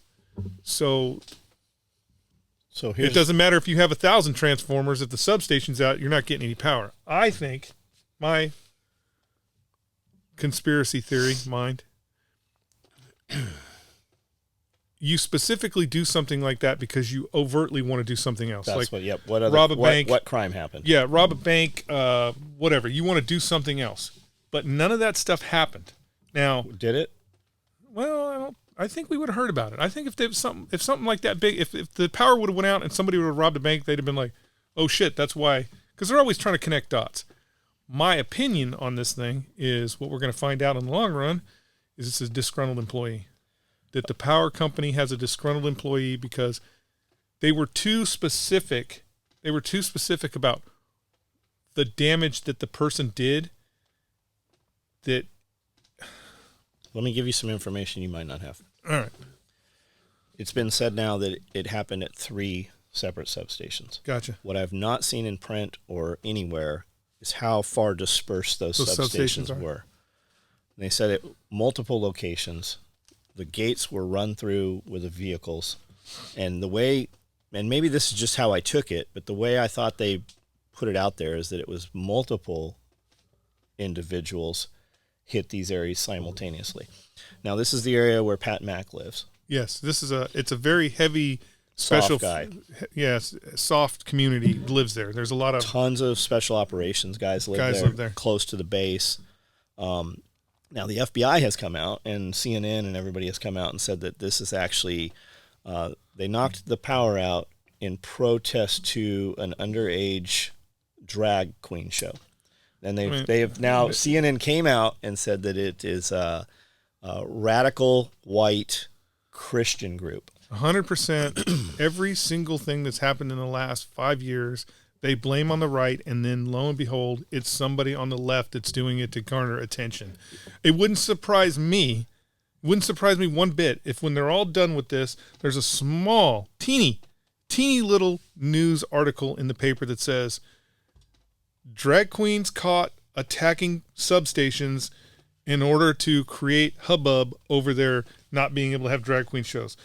So it doesn't matter if you have 1,000 transformers. If the substation's out, you're not getting any power. I think my conspiracy theory mind, you specifically do something like that because you overtly want to do something else. That's like what. Yep. What other? Rob a bank. What crime happened? Yeah, rob a bank. Whatever. You want to do something else, but none of that stuff happened. Now, did it? Well, I think we would have heard about it. I think if something like that big, if the power would have went out and somebody would have robbed a bank, they'd have been like, "Oh shit, that's why." Because they're always trying to connect dots. My opinion on this thing is what we're going to find out in the long run is it's a disgruntled employee. That the power company has a disgruntled employee because they were too specific. They were too specific about the damage that the person did. That. Let me give you some information you might not have. All right. It's been said now that it happened at 3 separate substations. Gotcha. What I've not seen in print or anywhere is how far dispersed those substations were. And they said at multiple locations, the gates were run through with the vehicles. And the way, and maybe this is just how I took it, but the way I thought they put it out there is that it was multiple individuals hit these areas simultaneously. Now, this is the area where Pat Mack lives. Yes, it's a very heavy, special soft guy. Yes, soft community lives there. There's a lot of tons of special operations guys live there, close to the base. Now, the FBI has come out, and CNN and everybody has come out and said that this is actually they knocked the power out in protest to an underage drag queen show. And they have now, CNN came out and said that it is a radical white Christian group. 100%. Every single thing that's happened in the last 5 years, they blame on the right, and then lo and behold, it's somebody on the left that's doing it to garner attention. It wouldn't surprise me one bit if when they're all done with this, there's a small, teeny little news article in the paper that says, drag queens caught attacking substations in order to create hubbub over their not being able to have drag queen shows.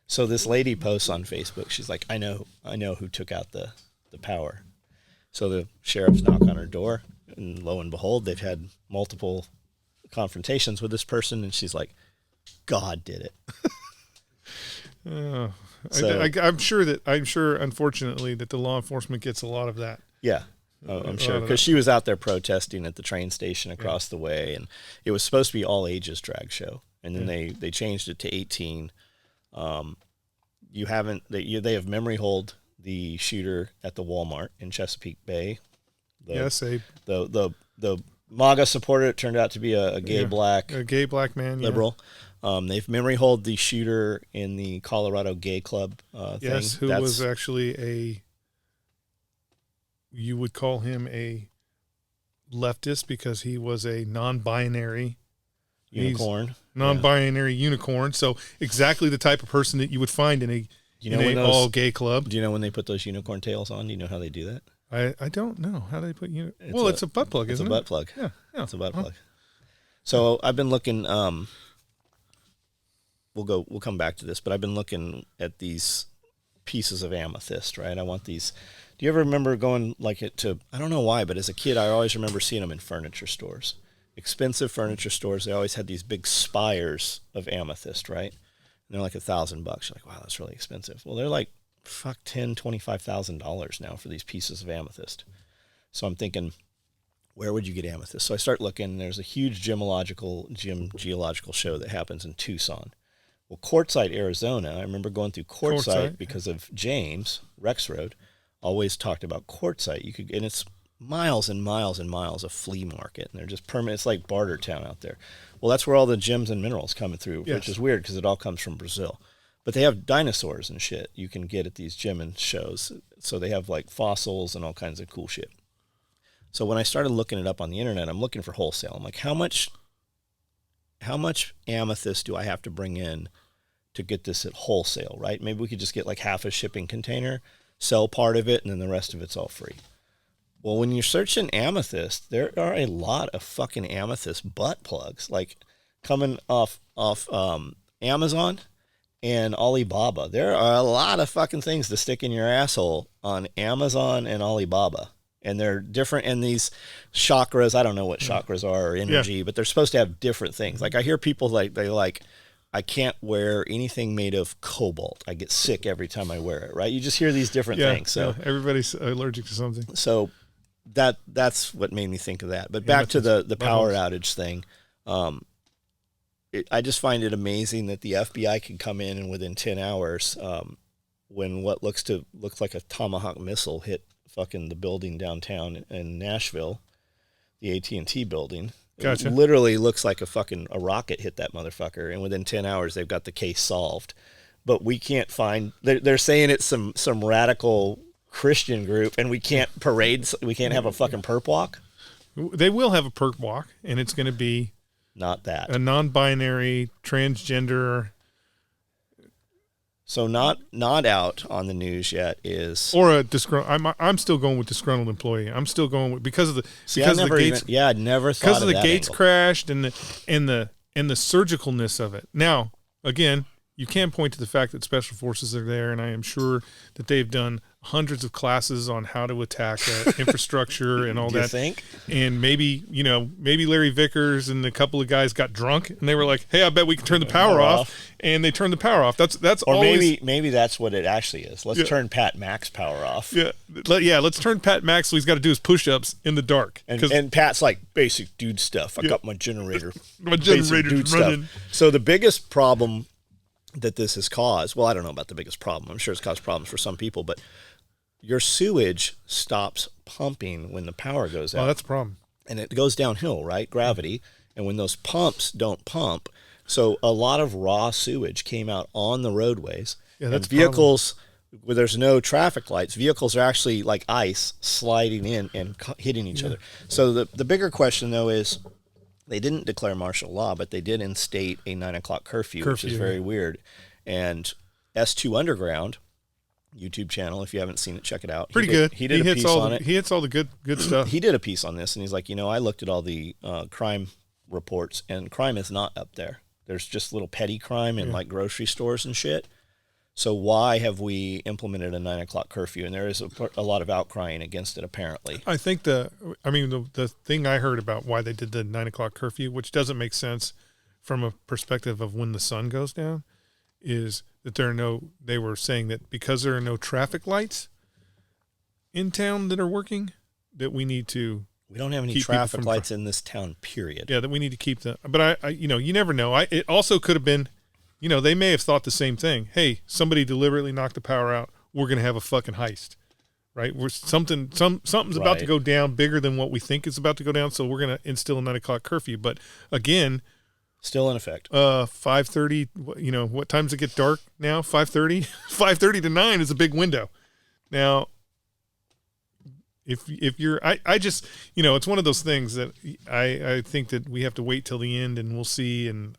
So this lady posts on Facebook. She's like, I know who took out the power. So the sheriffs knock on her door, and lo and behold, they've had multiple confrontations with this person, and she's like, God did it. I'm sure, unfortunately, that the law enforcement gets a lot of that. Yeah, I'm sure, because she was out there protesting at the train station across the way, and it was supposed to be all ages drag show, and then they changed it to 18. They have memory hold the shooter at the Walmart in Chesapeake Bay. The MAGA supporter, it turned out to be a gay black man, liberal. They've memory hold the shooter in the Colorado Gay Club yes, thing. Who was actually you would call him a leftist because he was a non-binary unicorn. Non-binary unicorn. So exactly the type of person that you would find in a all-gay club. Do you know when they put those unicorn tails on? Do you know how they do that? I don't know. How do they put it's a butt plug, isn't it? It's a butt plug. Yeah. It's a butt plug. So I've been looking we'll come back to this, but I've been looking at these pieces of amethyst, right? I want these. Do you ever remember going I don't know why, but as a kid I always remember seeing them in furniture stores. expensive furniture stores, they always had these big spires of amethyst, right? And they're like $1,000. You're like, wow, that's really expensive. Well, they're like, fuck, $25,000 now for these pieces of amethyst. So I'm thinking, where would you get amethyst? So I start looking, and there's a huge geological show that happens in Tucson. Well, Quartzite, Arizona, I remember going through Quartzite because of James, Rex Road, always talked about Quartzite. You could, and it's miles and miles and miles of flea market, and they're just permanent. It's like barter town out there. Well, that's where all the gems and minerals coming through, which is weird because it all comes from Brazil. But they have dinosaurs and shit you can get at these gem and shows. So they have like fossils and all kinds of cool shit. So when I started looking it up on the internet, I'm looking for wholesale. I'm like, how much amethyst do I have to bring in to get this at wholesale, right? Maybe we could just get like half a shipping container, sell part of it, and then the rest of it's all free. Well, when you're searching amethyst, there are a lot of fucking amethyst butt plugs, like coming off Amazon and Alibaba. There are a lot of fucking things to stick in your asshole on Amazon and Alibaba. And they're different. And these chakras, I don't know what chakras are or energy, but they're supposed to have different things. Like I hear people I can't wear anything made of cobalt. I get sick every time I wear it, right? You just hear these different things. So everybody's allergic to something. So that's what made me think of that. But back to the power outage thing. I just find it amazing that the FBI can come in and within 10 hours, when what looks like a Tomahawk missile hit fucking the building downtown in Nashville, the AT&T building. Gotcha. It literally looks like a rocket hit that motherfucker, and within 10 hours they've got the case solved. But we can't find. They're saying it's some radical Christian group, and we can't have a fucking perp walk. They will have a perp walk, and it's going to be not that a non-binary transgender. So not out on the news yet is or a disgruntled. I'm still going with disgruntled employee. I'm still going with because of the gates. I never thought because of the that gates angle. crashed and the surgicalness of it. Now again, you can point to the fact that special forces are there, and I am sure that they've done hundreds of classes on how to attack infrastructure and all that. You think? And maybe Larry Vickers and a couple of guys got drunk and they were like, "Hey, I bet we can turn the power off," and they turned the power off. That's or always, maybe that's what it actually is. Let's turn Pat Mac's power off. Let's turn Pat Mac. So he's got to do his push-ups in the dark. And Pat's like basic dude stuff. I got my generator. My generator's running. So the biggest problem that this has caused, well, I don't know about the biggest problem. I'm sure it's caused problems for some people, but your sewage stops pumping when the power goes out. Oh, that's a problem. And it goes downhill, right? Gravity. And when those pumps don't pump, so a lot of raw sewage came out on the roadways. Yeah, that's and vehicles, where there's no traffic lights, vehicles are actually like ice sliding in and hitting each other. So the bigger question, though, is they didn't declare martial law, but they did instate a 9 o'clock curfew, which is very weird. And S2 Underground, YouTube channel, if you haven't seen it, check it out. Pretty good. He did a piece on it. He hits all the good stuff. He did a piece on this, and he's like, I looked at all the crime reports, and crime is not up there. There's just little petty crime in like grocery stores and shit. So why have we implemented a 9 o'clock curfew? And there is a lot of outcrying against it, apparently. I think the thing I heard about why they did the 9 o'clock curfew, which doesn't make sense from a perspective of when the sun goes down, is that they were saying that because there are no traffic lights in town that are working, that we don't have any traffic lights in this town, period. Yeah, that we need to keep them. But I you never know. It also could have been, they may have thought the same thing. Hey, somebody deliberately knocked the power out. We're going to have a fucking heist, right? Something's about to go down bigger than what we think is about to go down. So we're going to instill a 9 o'clock curfew. But again, still in effect. 5:30. What time does it get dark now? 5:30. 5:30 to 9 is a big window. Now, if you're, I just, it's one of those things that I think that we have to wait till the end and we'll see. And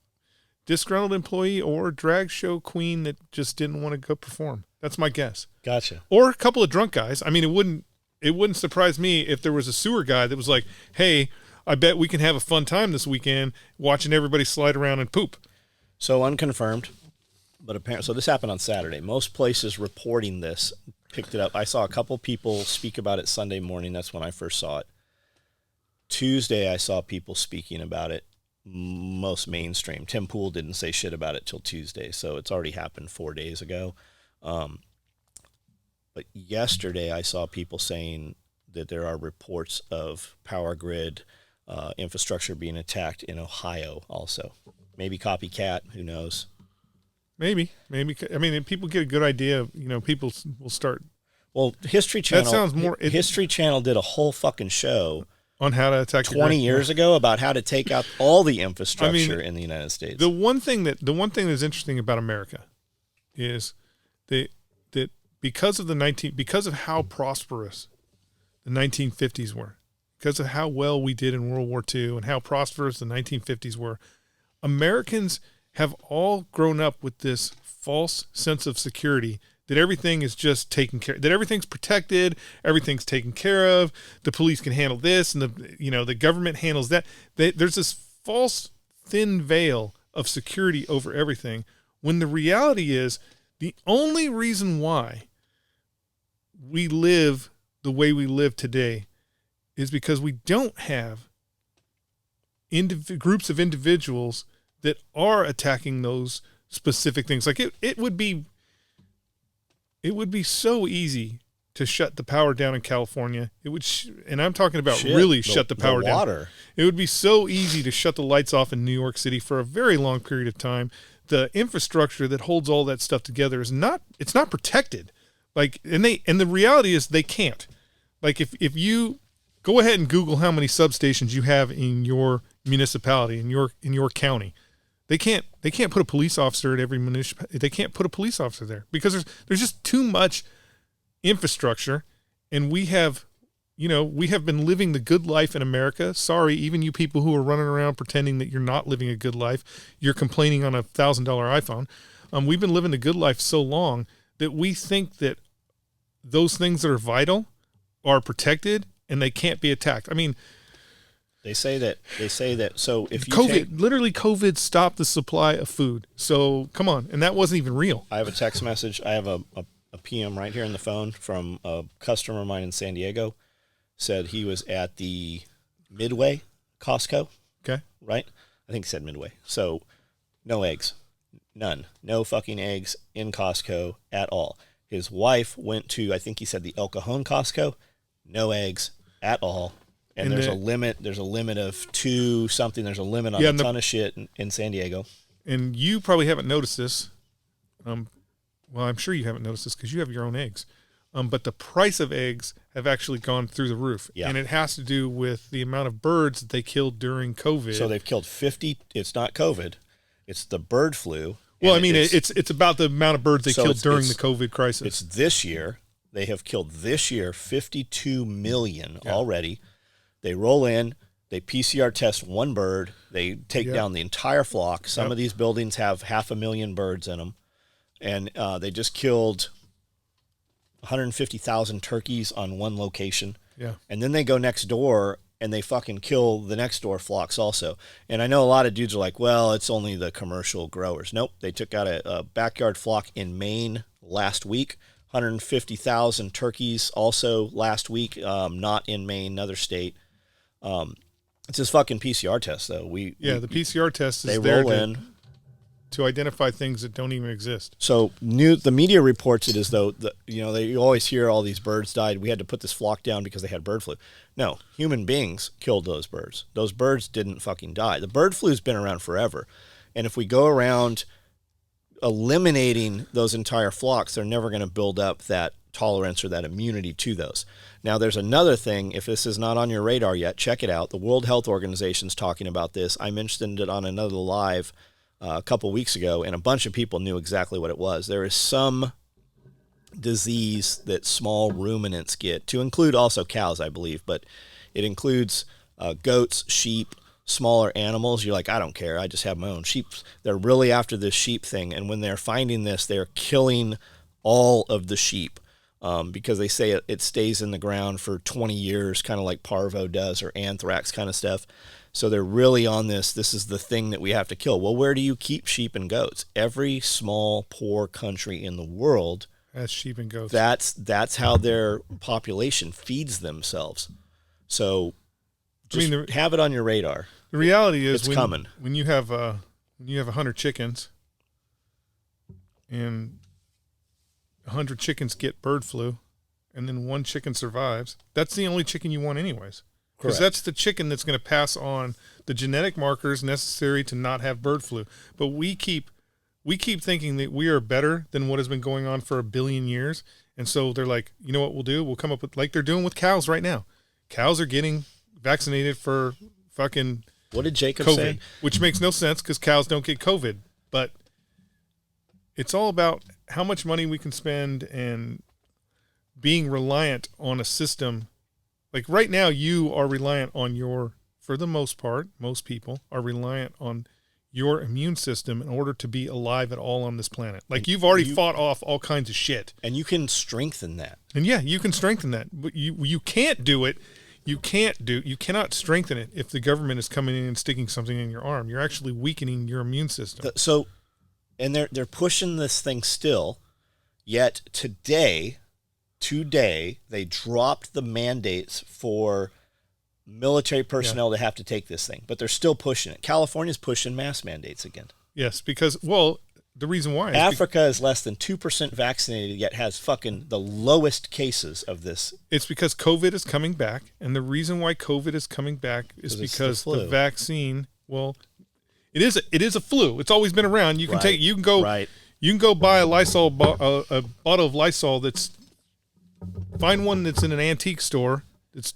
disgruntled employee or drag show queen that just didn't want to go perform. That's my guess. Gotcha. Or a couple of drunk guys. I mean, it wouldn't surprise me if there was a sewer guy that was like, "Hey, I bet we can have a fun time this weekend watching everybody slide around and poop." So unconfirmed, but apparently, so this happened on Saturday. Most places reporting this picked it up. I saw a couple people speak about it Sunday morning. That's when I first saw it. Tuesday, I saw people speaking about it, most mainstream. Tim Pool didn't say shit about it till Tuesday, so it's already happened 4 days ago. But yesterday, I saw people saying that there are reports of power grid infrastructure being attacked in Ohio also. Maybe copycat, who knows? Maybe. I mean, if people get a good idea, people will start. Well, History Channel. That sounds more. History Channel did a whole fucking show on how to attack 20 years ago about how to take out all the infrastructure in the United States. The one thing that's interesting about America is that because of how prosperous the 1950s were, because of how well we did in World War II and how prosperous the 1950s were, Americans have all grown up with this false sense of security that everything is just taken care of, that everything's protected, everything's taken care of, the police can handle this, and the government handles that. There's this false thin veil of security over everything, when the reality is the only reason why we live the way we live today is because we don't have groups of individuals that are attacking those specific things. Like it would be so easy to shut the power down in California. It would, and I'm talking about shut the power down. It would be so easy to shut the lights off in New York City for a very long period of time. The infrastructure that holds all that stuff together it's not protected. Like, and the reality is they can't. Like, if you go ahead and Google how many substations you have in your municipality, in your county, they can't put a police officer at every municipality. They can't put a police officer there because there's just too much infrastructure, and we have been living the good life in America. Sorry, even you people who are running around pretending that you're not living a good life, you're complaining on a $1,000 iPhone. We've been living the good life so long that we think that those things that are vital are protected and they can't be attacked. I mean, They say that. So if you COVID stopped the supply of food. So come on, and that wasn't even real. I have a text message. I have a PM right here on the phone from a customer of mine in San Diego. Said he was at the Midway Costco. Okay, right? I think he said Midway. So no eggs, none, no fucking eggs in Costco at all. His wife went to, I think he said, the El Cajon Costco. No eggs at all. And there's a limit. There's a limit of 2 something. There's a limit on a ton of shit in San Diego. And you probably haven't noticed this. Well, I'm sure you haven't noticed this because you have your own eggs. But the price of eggs have actually gone through the roof. Yeah. And it has to do with the amount of birds that they killed during COVID. So they've killed 50. It's not COVID. It's the bird flu. Well, I mean, it's about the amount of birds they killed during the COVID crisis. It's this year. They have killed this year 52 million already. They roll in, they PCR test one bird, they take down the entire flock. Some of these buildings have 500,000 birds in them. And they just killed 150,000 turkeys on one location. Yeah. And then they go next door and they fucking kill the next door flocks also. And I know a lot of dudes are like, well, it's only the commercial growers. Nope. They took out a backyard flock in Maine last week. 150,000 turkeys also last week, not in Maine, another state. It's this fucking PCR test, though. The PCR test is there to identify things that don't even exist. So the media reports it as though you always hear all these birds died. We had to put this flock down because they had bird flu. No, human beings killed those birds. Those birds didn't fucking die. The bird flu's been around forever, and if we go around eliminating those entire flocks, they're never going to build up that tolerance or that immunity to those. Now, there's another thing. If this is not on your radar yet, check it out. The World Health Organization's talking about this. I mentioned it on another live a couple weeks ago, and a bunch of people knew exactly what it was. There is some disease that small ruminants get, to include also cows, I believe, but it includes goats, sheep, smaller animals. You're like, I don't care. I just have my own sheep. They're really after this sheep thing, and when they're finding this, they're killing all of the sheep. Because they say it stays in the ground for 20 years, kind of like parvo does or anthrax kind of stuff. So they're really on this. This is the thing that we have to kill. Well, where do you keep sheep and goats? Every small, poor country in the world has sheep and goats. That's how their population feeds themselves. So Just have it on your radar. The reality is it's coming. When you have 100 chickens and 100 chickens get bird flu and then one chicken survives, that's the only chicken you want anyways. Because that's the chicken that's going to pass on the genetic markers necessary to not have bird flu. But we keep thinking that we are better than what has been going on for 1 billion years. And so they're like, you know what we'll do? We'll come up with, like they're doing with cows right now. Cows are getting vaccinated for fucking what did Jacob COVID, say? Which makes no sense because cows don't get COVID. But it's all about how much money we can spend and being reliant on a system. Like right now, you are reliant on for the most part, most people are reliant on your immune system in order to be alive at all on this planet. Like you've already fought off all kinds of shit. And you can strengthen that. And yeah, you can strengthen that. But you can't do it. You cannot strengthen it if the government is coming in and sticking something in your arm. You're actually weakening your immune system. And they're pushing this thing still, yet today they dropped the mandates for military personnel to have to take this thing, but they're still pushing it. California's pushing mask mandates again. Yes, because, well, the reason why is Africa is less than 2% vaccinated, yet has fucking the lowest cases of this. It's because COVID is coming back, and the reason why COVID is coming back is because the vaccine, well, it is a flu. It's always been around. You can you can go buy a Lysol a bottle of Lysol find one that's in an antique store that's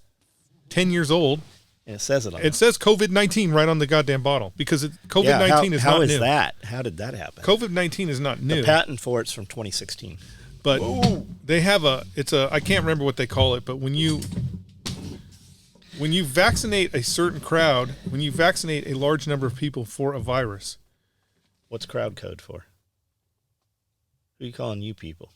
10 years old. And it says it on it. It says COVID-19 right on the goddamn bottle because COVID-19 is not new. How is that? How did that happen? COVID-19 is not new. The patent for it's from 2016. But they have I can't remember what they call it, but when you vaccinate a certain crowd, when you vaccinate a large number of people for a virus. What's crowd code for? Who are you calling you people?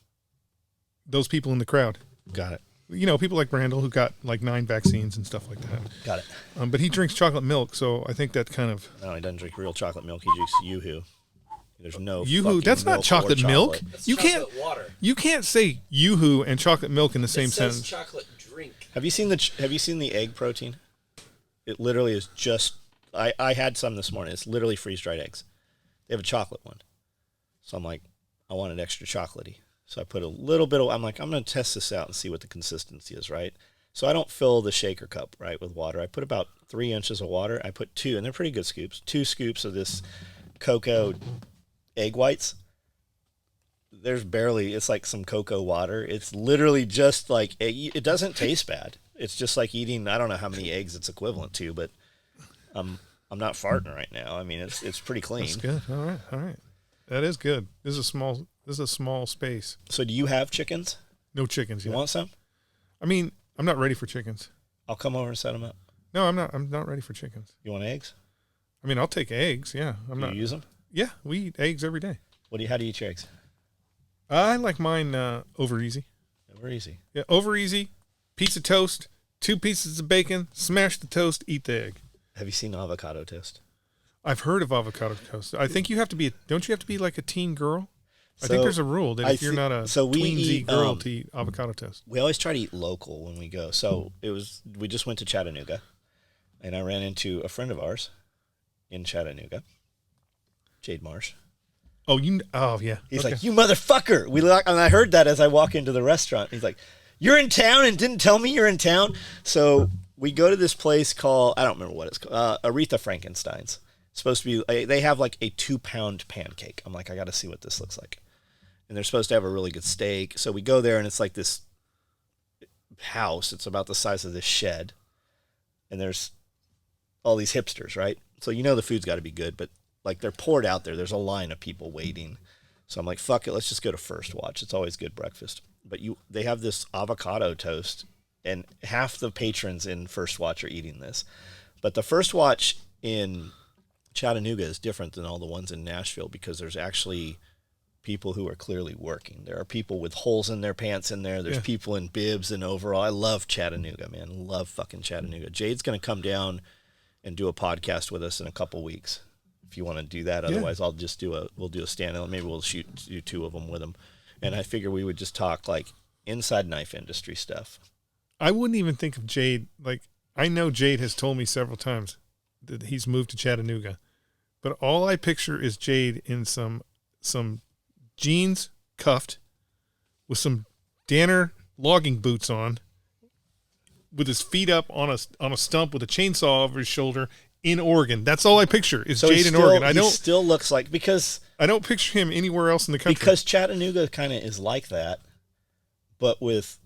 Those people in the crowd. Got it. You know, people like Randall who got like 9 vaccines and stuff like that. Got it. But he drinks chocolate milk, so I think that kind of... No, he doesn't drink real chocolate milk. He drinks Yoo-Hoo. There's no Yoo-Hoo. That's not chocolate milk. That's you chocolate can't. Water. You can't say Yoo-Hoo and chocolate milk in the same sentence. Chocolate drink. Have you seen the egg protein? It literally is just. I had some this morning. It's literally freeze-dried eggs. They have a chocolate one, so I'm like, I want it extra chocolatey. So I put a little bit of. I'm like, I'm going to test this out and see what the consistency is, right? So I don't fill the shaker cup right with water. I put about 3 inches of water. I put 2, and they're pretty good scoops. 2 scoops of this cocoa egg whites. There's barely. It's like some cocoa water. It's literally just like it doesn't taste bad. It's just like eating. I don't know how many eggs it's equivalent to, but I'm not farting right now. I mean, it's pretty clean. That's good. All right. That is good. This is a small space. So do you have chickens? No chickens yet. You want some? I mean, I'm not ready for chickens. I'll come over and set them up. No, I'm not. I'm not ready for chickens. You want eggs? I mean, I'll take eggs. Yeah, Do you use them? Yeah, we eat eggs every day. How do you eat your eggs? I like mine over easy. Over easy. Yeah, over easy. Piece of toast, 2 pieces of bacon, smash the toast, eat the egg. Have you seen avocado toast? I've heard of avocado toast. I think don't you have to be like a teen girl? I think there's a rule that if you're not a tweensy girl to eat avocado toast. We always try to eat local when we go. So we just went to Chattanooga, and I ran into a friend of ours in Chattanooga, Jade Marsh. Oh yeah. He's like, you motherfucker. And I heard that as I walk into the restaurant. He's like, you're in town and didn't tell me you're in town. So we go to this place called, I don't remember what it's called, Aretha Frankenstein's. It's supposed to be, they have like a 2-pound pancake. I'm like, I got to see what this looks like. And they're supposed to have a really good steak. So we go there and it's like this house. It's about the size of this shed. And there's all these hipsters, right? So the food's got to be good, but like they're poured out there. There's a line of people waiting. So I'm like, fuck it. Let's just go to First Watch. It's always good breakfast. But they have this avocado toast and half the patrons in First Watch are eating this. But the First Watch in Chattanooga is different than all the ones in Nashville because there's actually people who are clearly working. There are people with holes in their pants in there. There's people in bibs and overall. I love Chattanooga, man. Love fucking Chattanooga. Jade's going to come down and do a podcast with us in a couple weeks. If you want to do that. Otherwise, I'll just we'll do a stand-alone. Maybe we'll do 2 of them with them. And I figure we would just talk like inside knife industry stuff. I wouldn't even think of Jade. Like, I know Jade has told me several times that he's moved to Chattanooga, but all I picture is Jade in some jeans, cuffed, with some Danner logging boots on, with his feet up on a stump with a chainsaw over his shoulder in Oregon. That's all I picture is Jade in Oregon. He still looks like, because I don't picture him anywhere else in the country. Because Chattanooga kind of is like that, but with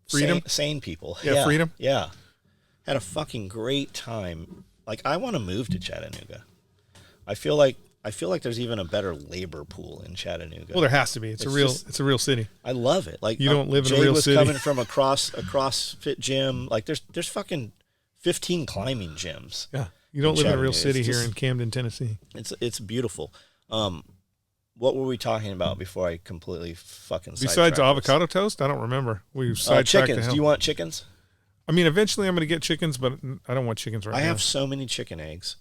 freedom, sane people. Yeah, freedom. Yeah, had a fucking great time. Like, I want to move to Chattanooga. I feel like there's even a better labor pool in Chattanooga. Well, there has to be. It's a real city. I love it. Like, you don't live in Jade a real was city. coming from a CrossFit gym. Like, there's fucking 15 climbing gyms. Yeah, you don't live in a real city here in Camden, Tennessee. It's beautiful. What were we talking about before I completely fucking besides avocado toast? I don't remember. We sidetracked chickens. Do you want chickens? I mean, eventually I'm going to get chickens, but I don't want chickens right now. I have so many chicken eggs.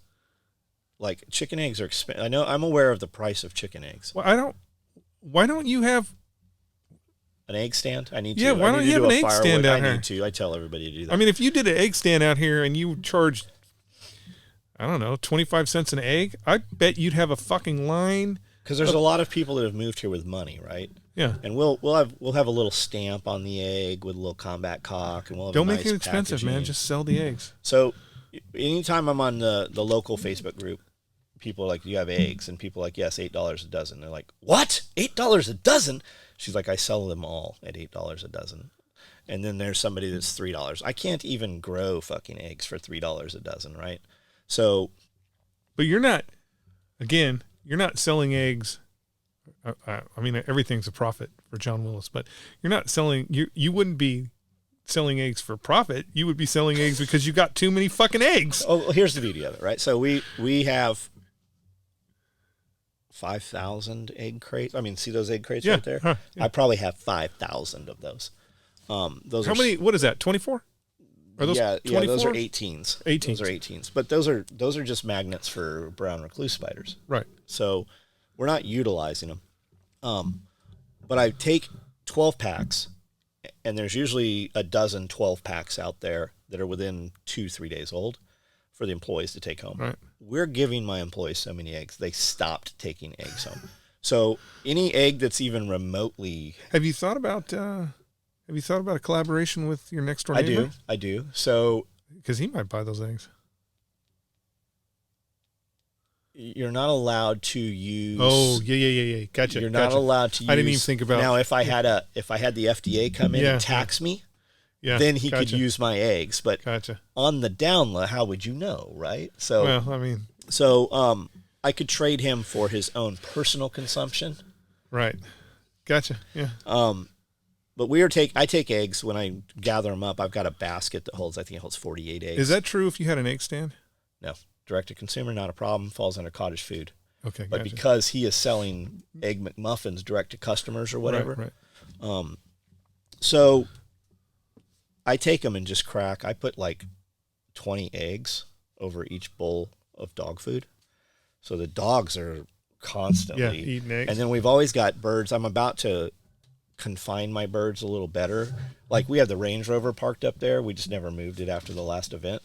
Like, chicken eggs are expensive. I know, I'm aware of the price of chicken eggs. Well, why don't you have an egg stand? I need to. Yeah, why don't you have an egg stand out here? I need to. I tell everybody to do that. I mean, if you did an egg stand out here and you charged, I don't know, 25 cents an egg, I bet you'd have a fucking line. Because there's a lot of people that have moved here with money, right? Yeah. And we'll have a little stamp on the egg with a little combat cock, and we'll have don't nice make it expensive, packaging. man. Just sell the eggs. So, anytime I'm on the local Facebook group, people are like, "Do you have eggs?" And people are like, "Yes, $8 a dozen." They're like, "What? $8 a dozen?" She's like, "I sell them all at $8 a dozen." And then there's somebody that's $3. I can't even grow fucking eggs for $3 a dozen, right? So, but you're not selling eggs. I mean, everything's a profit for John Willis, but you're not selling. You wouldn't be selling eggs for profit. You would be selling eggs because you got too many fucking eggs. Oh, here's the beauty of it, right? So we have 5,000 egg crates. I mean, see those egg crates right there? Huh, yeah. I probably have 5,000 of those. How many? What is that? 24? Are those 24? Those are 18s. 18s. Those are 18s. But those are just magnets for brown recluse spiders. Right. So we're not utilizing them. But I take 12 packs, and there's usually a dozen 12 packs out there that are within 2-3 days old for the employees to take home. Right. We're giving my employees so many eggs, they stopped taking eggs home. So any egg that's even remotely... Have you thought about a collaboration with your next door neighbor? I do. So... Because he might buy those eggs. You're not allowed to use... Oh, yeah. Gotcha. You're not allowed to use... I didn't even think about... Now, if I had the FDA come in and tax me, then he could use my eggs. But on the down low, how would you know, right? So, well, I mean... So, I could trade him for his own personal consumption. Right. Gotcha, yeah. But I take eggs when I gather them up. I've got a basket that holds 48 eggs. Is that true if you had an egg stand? No. Direct to consumer, not a problem. Falls under cottage food. Okay, but because he is selling egg McMuffins direct to customers or whatever, right. So I take them and just crack. I put like 20 eggs over each bowl of dog food, so the dogs are constantly eating eggs. And then we've always got birds. I'm about to confine my birds a little better. Like, we have the Range Rover parked up there. We just never moved it after the last event.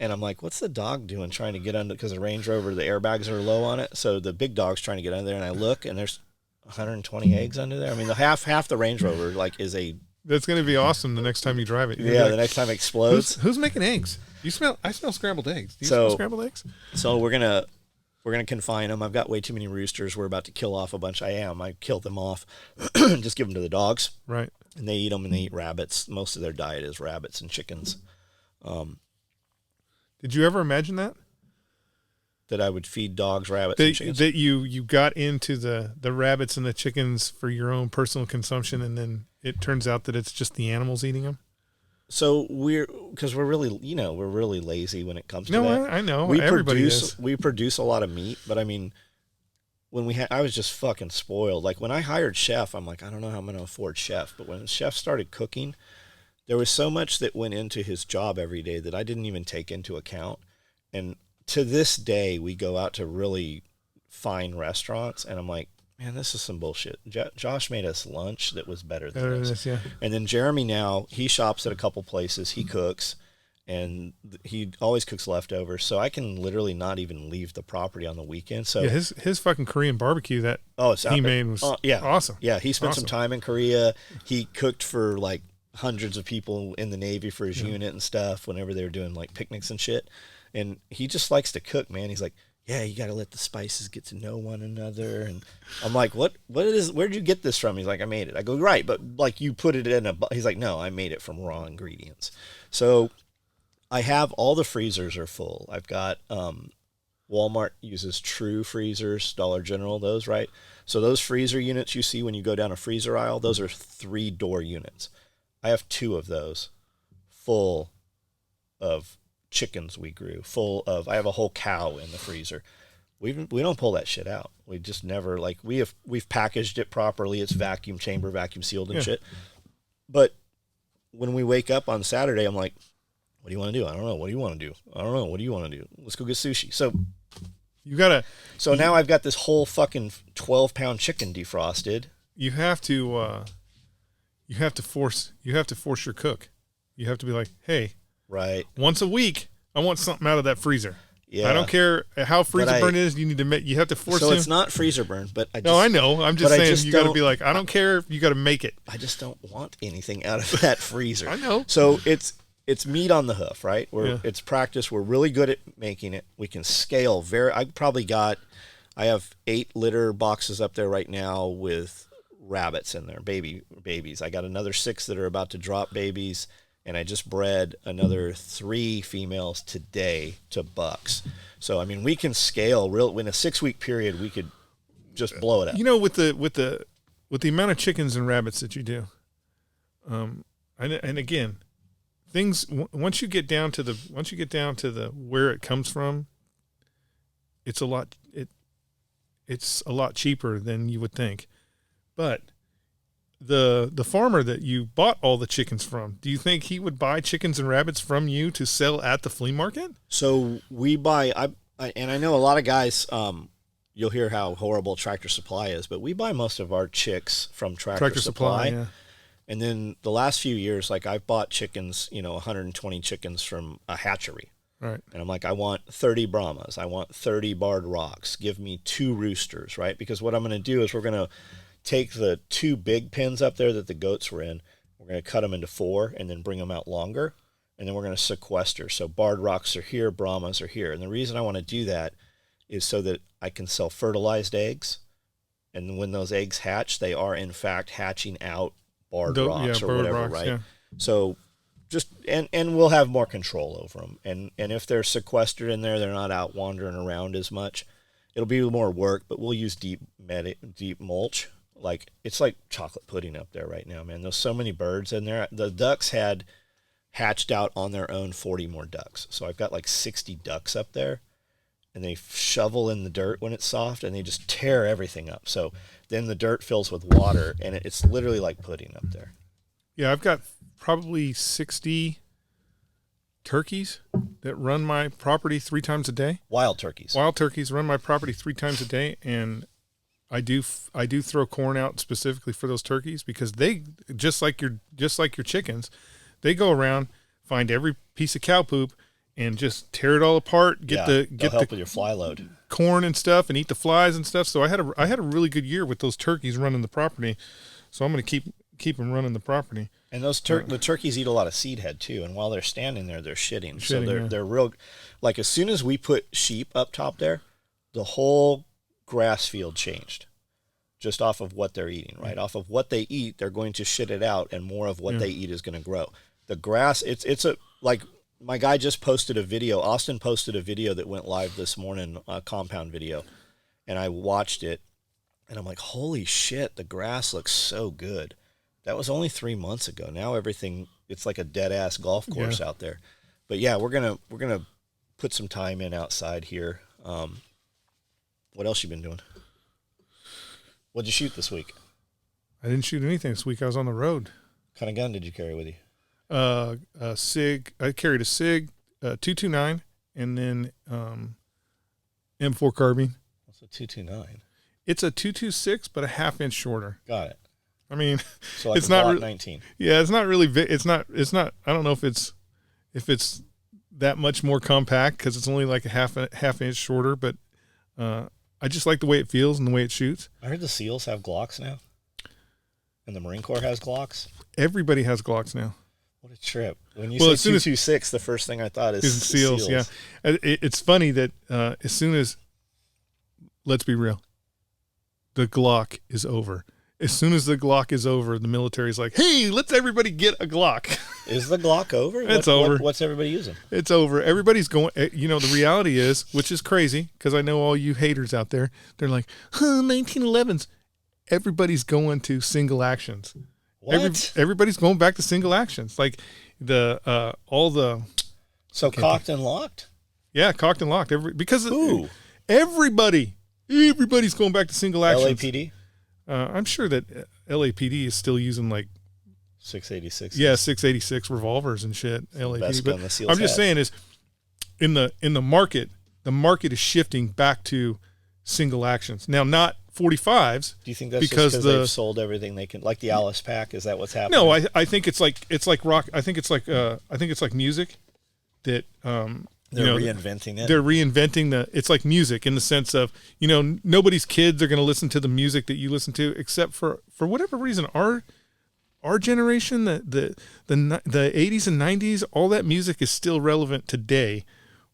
And I'm like, what's the dog doing trying to get under? Because the Range Rover, the airbags are low on it. So the big dog's trying to get under there. And I look, and there's 120 eggs under there. I mean, half the Range Rover is a... That's going to be awesome the next time you drive it. The next time it explodes. Who's making eggs? I smell scrambled eggs. Do you smell scrambled eggs? So we're gonna confine them. I've got way too many roosters. We're about to kill off a bunch. I killed them off. Just give them to the dogs. Right. And they eat them, and they eat rabbits. Most of their diet is rabbits and chickens. Did you ever imagine that? That I would feed dogs, rabbits, and chickens? That you got into the rabbits and the chickens for your own personal consumption, and then it turns out that it's just the animals eating them? So we're really lazy when it comes to that. No, I know. Everybody is. We produce a lot of meat, but I mean, I was just fucking spoiled. Like, when I hired Chef, I'm like, I don't know how I'm going to afford Chef. But when Chef started cooking, there was so much that went into his job every day that I didn't even take into account. And to this day, we go out to really fine restaurants, and I'm like, man, this is some bullshit. Josh made us lunch that was better than this. Yeah. And then Jeremy now, he shops at a couple places, he cooks, and he always cooks leftovers, so I can literally not even leave the property on the weekend. So yeah, his fucking Korean barbecue that it's he made was awesome. Yeah, he spent some time in Korea. He cooked for like hundreds of people in the Navy for his unit and stuff whenever they were doing like picnics and shit. And he just likes to cook, man. He's like, yeah, you got to let the spices get to know one another. And I'm like, what is, where'd you get this from? He's like, I made it. I go, right, but like you put it in he's like, no, I made it from raw ingredients. So I have all the freezers are full. I've got, Walmart uses True freezers, Dollar General, those, right? So those freezer units you see when you go down a freezer aisle, those are 3-door units. I have 2 of those full of chickens we grew, I have a whole cow in the freezer. We don't pull that shit out. We just never, like, we've packaged it properly. It's vacuum chamber, vacuum sealed and shit. But when we wake up on Saturday, I'm like, what do you want to do? I don't know. What do you want to do? I don't know. What do you want to do? Let's go get sushi. So now I've got this whole fucking 12-pound chicken defrosted. You have to force your cook. You have to be like, hey, right, once a week, I want something out of that freezer. Yeah. I don't care how freezer burn is. You need to you have to force him. So it's not freezer burn, but I just, no, I know. I'm just saying you got to be like, I don't care. You got to make it. I just don't want anything out of that freezer. I know. So it's meat on the hoof, right? It's practice. We're really good at making it. We can scale I have 8 litter boxes up there right now with rabbits in there, babies. I got another 6 that are about to drop babies, and I just bred another 3 females today to bucks. So I mean, we can scale in a 6-week period. We could just blow it up. You know, with the amount of chickens and rabbits that you do, and again, things once you get down to the where it comes from, it's a lot cheaper than you would think. But the farmer that you bought all the chickens from, do you think he would buy chickens and rabbits from you to sell at the flea market? So we buy, and I know a lot of guys, you'll hear how horrible Tractor Supply is, but we buy most of our chicks from Tractor Supply. Yeah. And then the last few years, like I've bought chickens, 120 chickens from a hatchery. Right. And I'm like, I want 30 Brahmas. I want 30 barred rocks. Give me 2 roosters, right? Because what I'm going to do is we're going to take the 2 big pens up there that the goats were in. We're going to cut them into 4 and then bring them out longer. And then we're going to sequester. So barred rocks are here, Brahmas are here. And the reason I want to do that is so that I can sell fertilized eggs. And when those eggs hatch, they are in fact hatching out barred rocks or whatever, rocks, right? Yeah. So just, and we'll have more control over them. And if they're sequestered in there, they're not out wandering around as much. It'll be more work, but we'll use deep mulch. Like, it's like chocolate pudding up there right now, man. There's so many birds in there. The ducks had hatched out on their own 40 more ducks. So I've got like 60 ducks up there, and they shovel in the dirt when it's soft, and they just tear everything up. So then the dirt fills with water, and it's literally like pudding up there. Yeah, I've got probably 60 turkeys that run my property 3 times a day. Wild turkeys run my property 3 times a day, and I do throw corn out specifically for those turkeys because they just like your chickens, they go around, find every piece of cow poop and just tear it all apart, get the with your fly load corn and stuff, and eat the flies and stuff. So I had a really good year with those turkeys running the property. So I'm going to keep them running the property. And those the turkeys eat a lot of seed head too, and while they're standing there, they're shitting. So they're real. Like, as soon as we put sheep up top there, the whole grass field changed, just off of what they're eating. Right, off of what they eat, they're going to shit it out, and more of what they eat is going to grow. The grass, it's a like. My guy just posted a video. Austin posted a video that went live this morning, a compound video, and I watched it, and I'm like, holy shit, the grass looks so good. That was only 3 months ago. Now everything, it's like a dead ass golf course out there. But yeah, we're gonna put some time in outside here. What else you been doing? What'd you shoot this week? I didn't shoot anything this week. I was on the road. What kind of gun did you carry with you? A SIG. I carried a SIG 229 and then M4 carbine. What's a 229? It's a 226, but a half-inch shorter. Got it. I mean, so like it's not really 19. Yeah, it's not really. It's not. I don't know if it's that much more compact because it's only like a half inch shorter. But I just like the way it feels and the way it shoots. I heard the SEALs have Glocks now, and the Marine Corps has Glocks. Everybody has Glocks now. What a trip! When you say 226, the first thing I thought is SEALs. Yeah, it's funny that as soon as, let's be real, the Glock is over. As soon as the Glock is over, the military's like, hey, let's everybody get a Glock. Is the Glock over? It's over. What's everybody using? It's over. Everybody's going, the reality is, which is crazy, because I know all you haters out there, they're like, 1911s. Everybody's going to single actions. What? Everybody's going back to single actions. Like So cocked and locked? Yeah, cocked and locked. Because Who? Everybody's going back to single actions. LAPD? I'm sure that LAPD is still using like 686. Yeah, 686 revolvers and shit. LAPD. But I'm just saying is in the market is shifting back to single actions. Now, not 45s. Do you think that's because they've sold everything they can, like the Alice pack? Is that what's happening? No, I think it's like rock. I think it's like music that they're reinventing it. They're reinventing it's like music in the sense of, nobody's kids are going to listen to the music that you listen to, except for whatever reason, our generation, the 80s and 90s, all that music is still relevant today,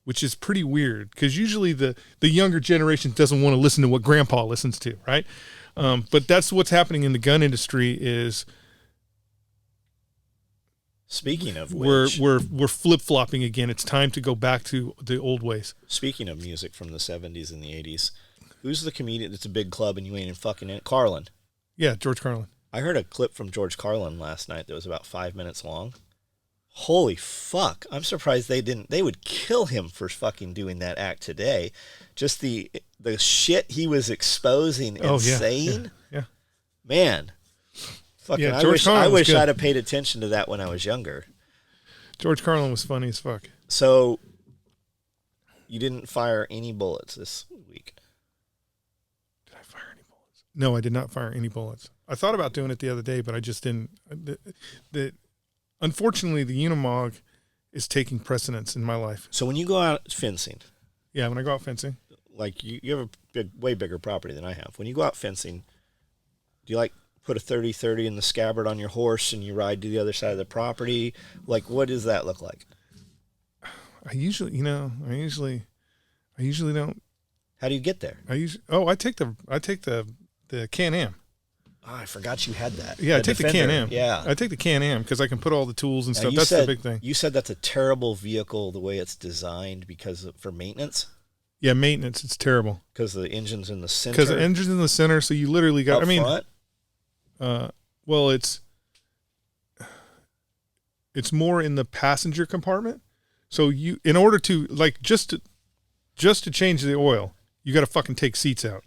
which is pretty weird because usually the younger generation doesn't want to listen to what grandpa listens to. Right. But that's what's happening in the gun industry is, speaking of which, we're flip-flopping again. It's time to go back to the old ways. Speaking of music from the 70s and the 80s, who's the comedian that's a big club and you ain't fucking in it? Carlin. Yeah, George Carlin. I heard a clip from George Carlin last night that was about 5 minutes long. Holy fuck. I'm surprised they would kill him for fucking doing that act today. Just the shit he was exposing and saying. Yeah. Man. Fucking, yeah, I wish I'd have paid attention to that when I was younger. George Carlin was funny as fuck. So, you didn't fire any bullets this week? Did I fire any bullets? No, I did not fire any bullets. I thought about doing it the other day, but I just didn't. Unfortunately, the Unimog is taking precedence in my life. So when you go out fencing. Yeah, when I go out fencing. Like, you have a way bigger property than I have. When you go out fencing, do you put a 30-30 in the scabbard on your horse and you ride to the other side of the property? Like, what does that look like? I usually don't. How do you get there? I take the Can-Am. Oh, I forgot you had that. Yeah, I take the Can-Am. Yeah. I take the Can-Am because I can put all the tools and now stuff. That's the big thing. You said that's a terrible vehicle the way it's designed for maintenance? Yeah, maintenance. It's terrible. Because the engine's in the center? Because the engine's in the center, so you literally got... front? Well, it's more in the passenger compartment. So in order to just to change the oil, you got to fucking take seats out.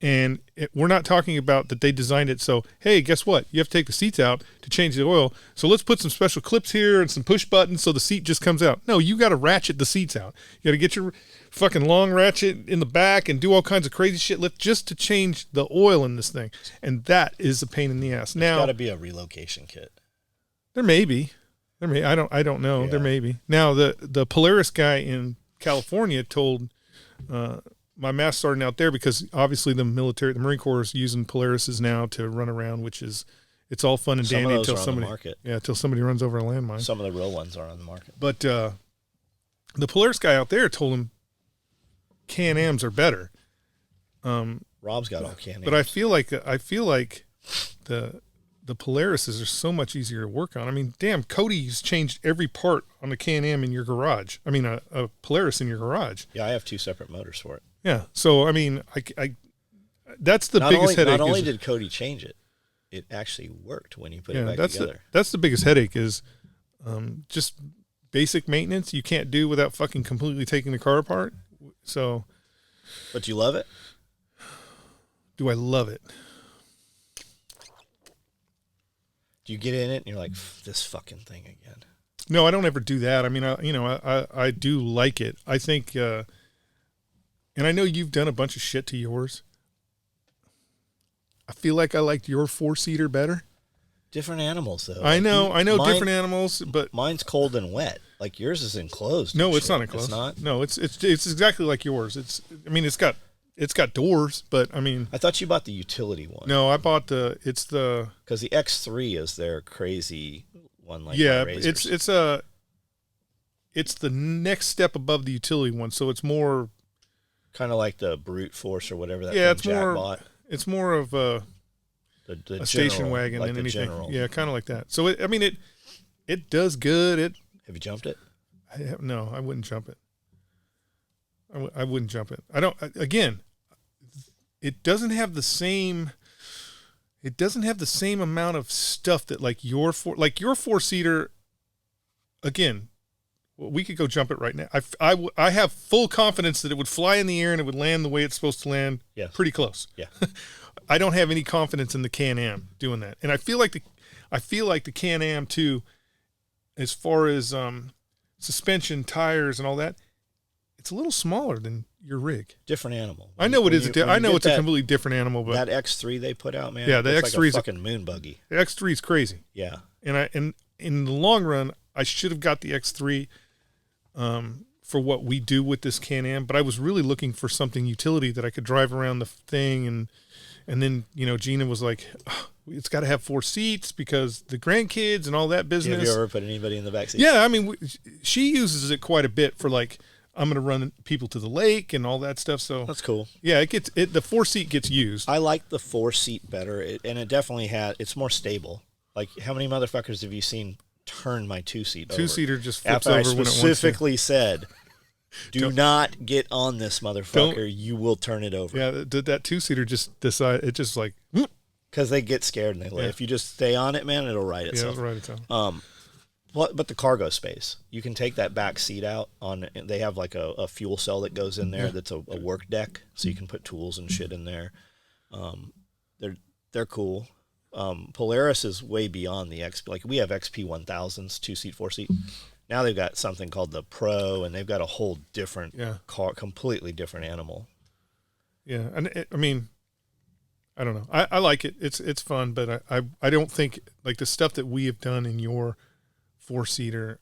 And we're not talking about that they designed it so, hey, guess what? You have to take the seats out to change the oil. So let's put some special clips here and some push buttons so the seat just comes out. No, you got to ratchet the seats out. You got to get your fucking long ratchet in the back and do all kinds of crazy shit just to change the oil in this thing. And that is a pain in the ass. Now, there's got to be a relocation kit. There may be. I don't know. Yeah. There may be. Now, the Polaris guy in California told my mass starting out there because obviously the Marine Corps is using Polarises now to run around, which is, it's all fun and dandy until somebody runs over a landmine. Some of the real ones are on the market. But the Polaris guy out there told him Can-Ams are better. Rob's got all Can-Ams. But I feel like the Polarises are so much easier to work on. I mean, damn, Cody's changed every part on the Can-Am in your garage. I mean, a Polaris in your garage. Yeah, I have 2 separate motors for it. Yeah, so I mean, I that's the biggest headache. Not only did Cody change it, it actually worked when he put it back together. That's the biggest headache is just basic maintenance you can't do without fucking completely taking the car apart. So, but do you love it? Do I love it? Do you get in it and you're like, this fucking thing again? No, I don't ever do that. I mean, I do like it. I think, and I know you've done a bunch of shit to yours. I feel like I liked your 4-seater better. Different animals, though. I know different animals, but mine's cold and wet. like yours is enclosed. No, and it's shit. not enclosed. It's not. No, it's exactly like yours. I mean, it's got doors, but I mean, I thought you bought the utility one. no, I bought because the X3 is their crazy one. Like yeah, my razors. it's the next step above the utility one, so it's more kind of like the brute force or whatever that yeah, thing Jack bought. It's more of a station wagon like than anything. General. Yeah, kind of like that. So it does good. Have you jumped it? No, I wouldn't jump it. I wouldn't jump it. I don't. Again, it doesn't have the same. It doesn't have the same amount of stuff that like your 4-seater. Again, we could go jump it right now. I have full confidence that it would fly in the air and it would land the way it's supposed to land. Yes. Pretty close. Yeah. I don't have any confidence in the Can-Am doing that, and I feel like the Can-Am too, as far as suspension, tires, and all that. It's a little smaller than your rig. Different animal. I know it is. I know it's a completely different animal, but that X3 they put out, man. Yeah, the X3 X3 like a fucking moon buggy. The X3 is crazy. Yeah. And in the long run, I should have got the X3 for what we do with this Can-Am, but I was really looking for something utility that I could drive around the thing, and then Gina was like, oh, it's got to have 4 seats because the grandkids and all that business. Have you ever put anybody in the back seat? Yeah, I mean, she uses it quite a bit for like, I'm going to run people to the lake and all that stuff. So that's cool. Yeah, the 4-seat gets used. I like the 4-seat better, and it definitely it's more stable. Like, how many motherfuckers have you seen turn my 2-seat over? 2-seater just flips after over I when it wants to. specifically said, do not get on this motherfucker. You will turn it over. Yeah, that 2-seater just decide it just like because they get scared and they lay. Yeah. If you just stay on it, man, it'll right itself. Yeah, it'll right itself. But the cargo space, you can take that back seat out on. They have like a fuel cell that goes in there that's a work deck, so you can put tools and shit in there. They're cool. Polaris is way beyond the XP. Like, we have XP 1000s, 2-seat, 4-seat. Now they've got something called the Pro, and they've got a whole different car, completely different animal. Yeah, and I mean, I don't know. I like it. It's fun, but I don't think like the stuff that we have done in your 4-seater.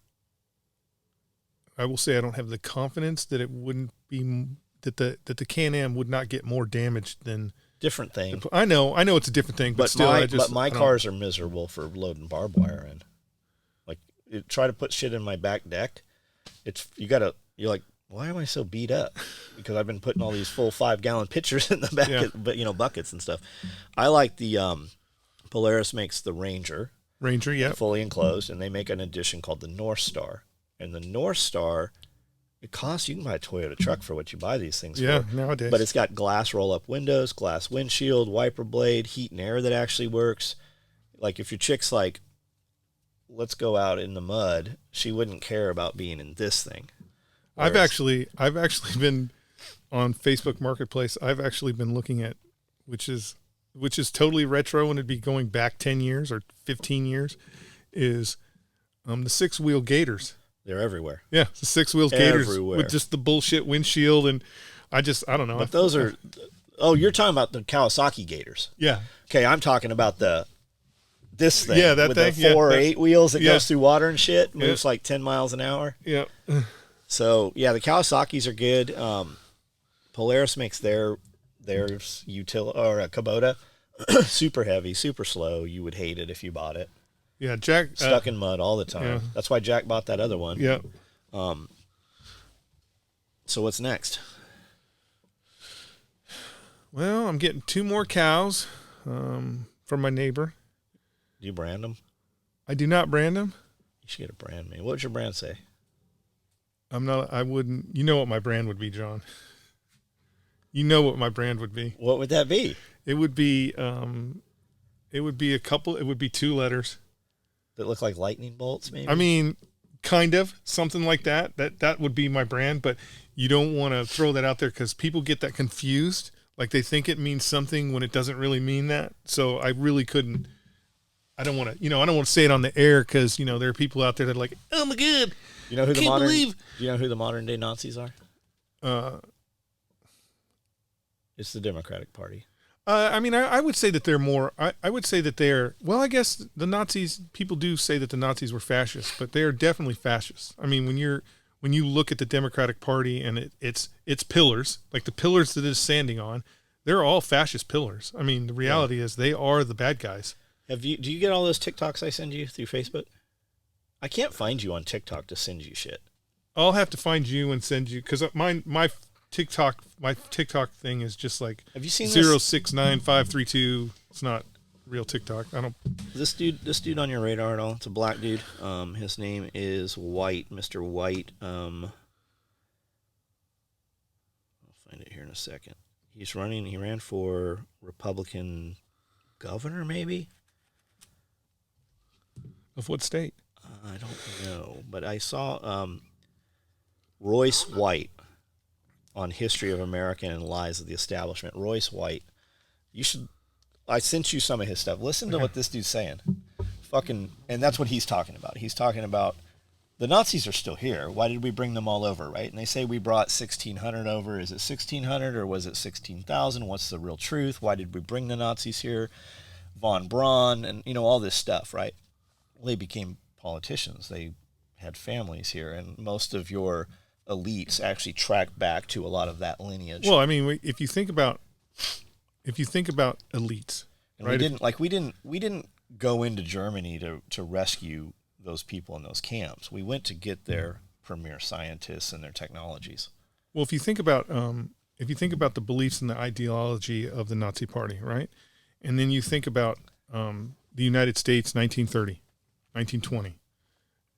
I will say I don't have the confidence that it wouldn't be that the Can-Am would not get more damage than different thing. I know it's a different thing, but still, my cars are miserable for loading barbed wire in. Like, try to put shit in my back deck. You're like, why am I so beat up? Because I've been putting all these full 5-gallon pitchers in the back, but buckets and stuff. I like the Polaris makes the Ranger, yeah, fully enclosed, and they make an edition called the North Star. And the North Star, you can buy a Toyota truck for what you buy these things for. Nowadays. But it's got glass roll-up windows, glass windshield, wiper blade, heat and air that actually works. Like, if your chick's like, let's go out in the mud, she wouldn't care about being in this thing. I've actually been on Facebook Marketplace. I've actually been looking at, which is totally retro, and it'd be going back 10 years or 15 years, is the 6-wheel Gators. They're everywhere. Yeah, the 6-wheel Gators everywhere. with just the bullshit windshield, and I don't know. But those are, you're talking about the Kawasaki Gators. Yeah. Okay, I'm talking about this thing. Yeah, that with thing. the 4 or 8 wheels that Yeah. goes through water and shit, moves like 10 miles an hour. Yeah. So, yeah, the Kawasaki's are good. Polaris makes theirs utility, or a Kubota, super heavy, super slow. You would hate it if you bought it. Yeah, Jack Stuck in mud all the time. Yeah. That's why Jack bought that other one. Yeah. So what's next? Well, I'm getting 2 more cows from my neighbor. Do you brand them? I do not brand them. You should get a brand, man. What would your brand say? I wouldn't. You know what my brand would be, John. You know what my brand would be. What would that be? It would be 2 letters. That look like lightning bolts, maybe? I mean, kind of something like that. That would be my brand, but you don't want to throw that out there because people get that confused. Like, they think it means something when it doesn't really mean that. So I really couldn't. I don't want to say it on the air because, there are people out there that are like, oh my God. You know who Do you know who the modern day Nazis are? It's the Democratic Party. I mean, I would say that they're more. I would say that they're. Well, I guess the Nazis. People do say that the Nazis were fascists, but they are definitely fascists. I mean, when you look at the Democratic Party and its pillars, like the pillars that it's standing on, they're all fascist pillars. I mean, the reality is they are the bad guys. Do you get all those TikToks I send you through Facebook? I can't find you on TikTok to send you shit. I'll have to find you and send you because my TikTok thing is just like have you seen 069532. It's not real TikTok. I don't. This dude on your radar at all? It's a black dude. His name is White, Mr. White. I'll find it here in a second. He ran for Republican governor, maybe? Of what state? I don't know, but I saw Royce White on History of America and Lies of the Establishment. Royce White. I sent you some of his stuff. Listen to what this dude's saying. And that's what he's talking about. He's talking about the Nazis are still here. Why did we bring them all over, right? And they say we brought 1,600 over. Is it 1,600 or was it 16,000? What's the real truth? Why did we bring the Nazis here? Von Braun and, all this stuff, right? Well, they became politicians. They had families here, and most of your elites actually track back to a lot of that lineage. Well, I mean, if you think about elites, and right? we didn't go into Germany to rescue those people in those camps. We went to get their premier scientists and their technologies. Well, if you think about the beliefs and the ideology of the Nazi Party, right, and then you think about the United States, 1930, 1920,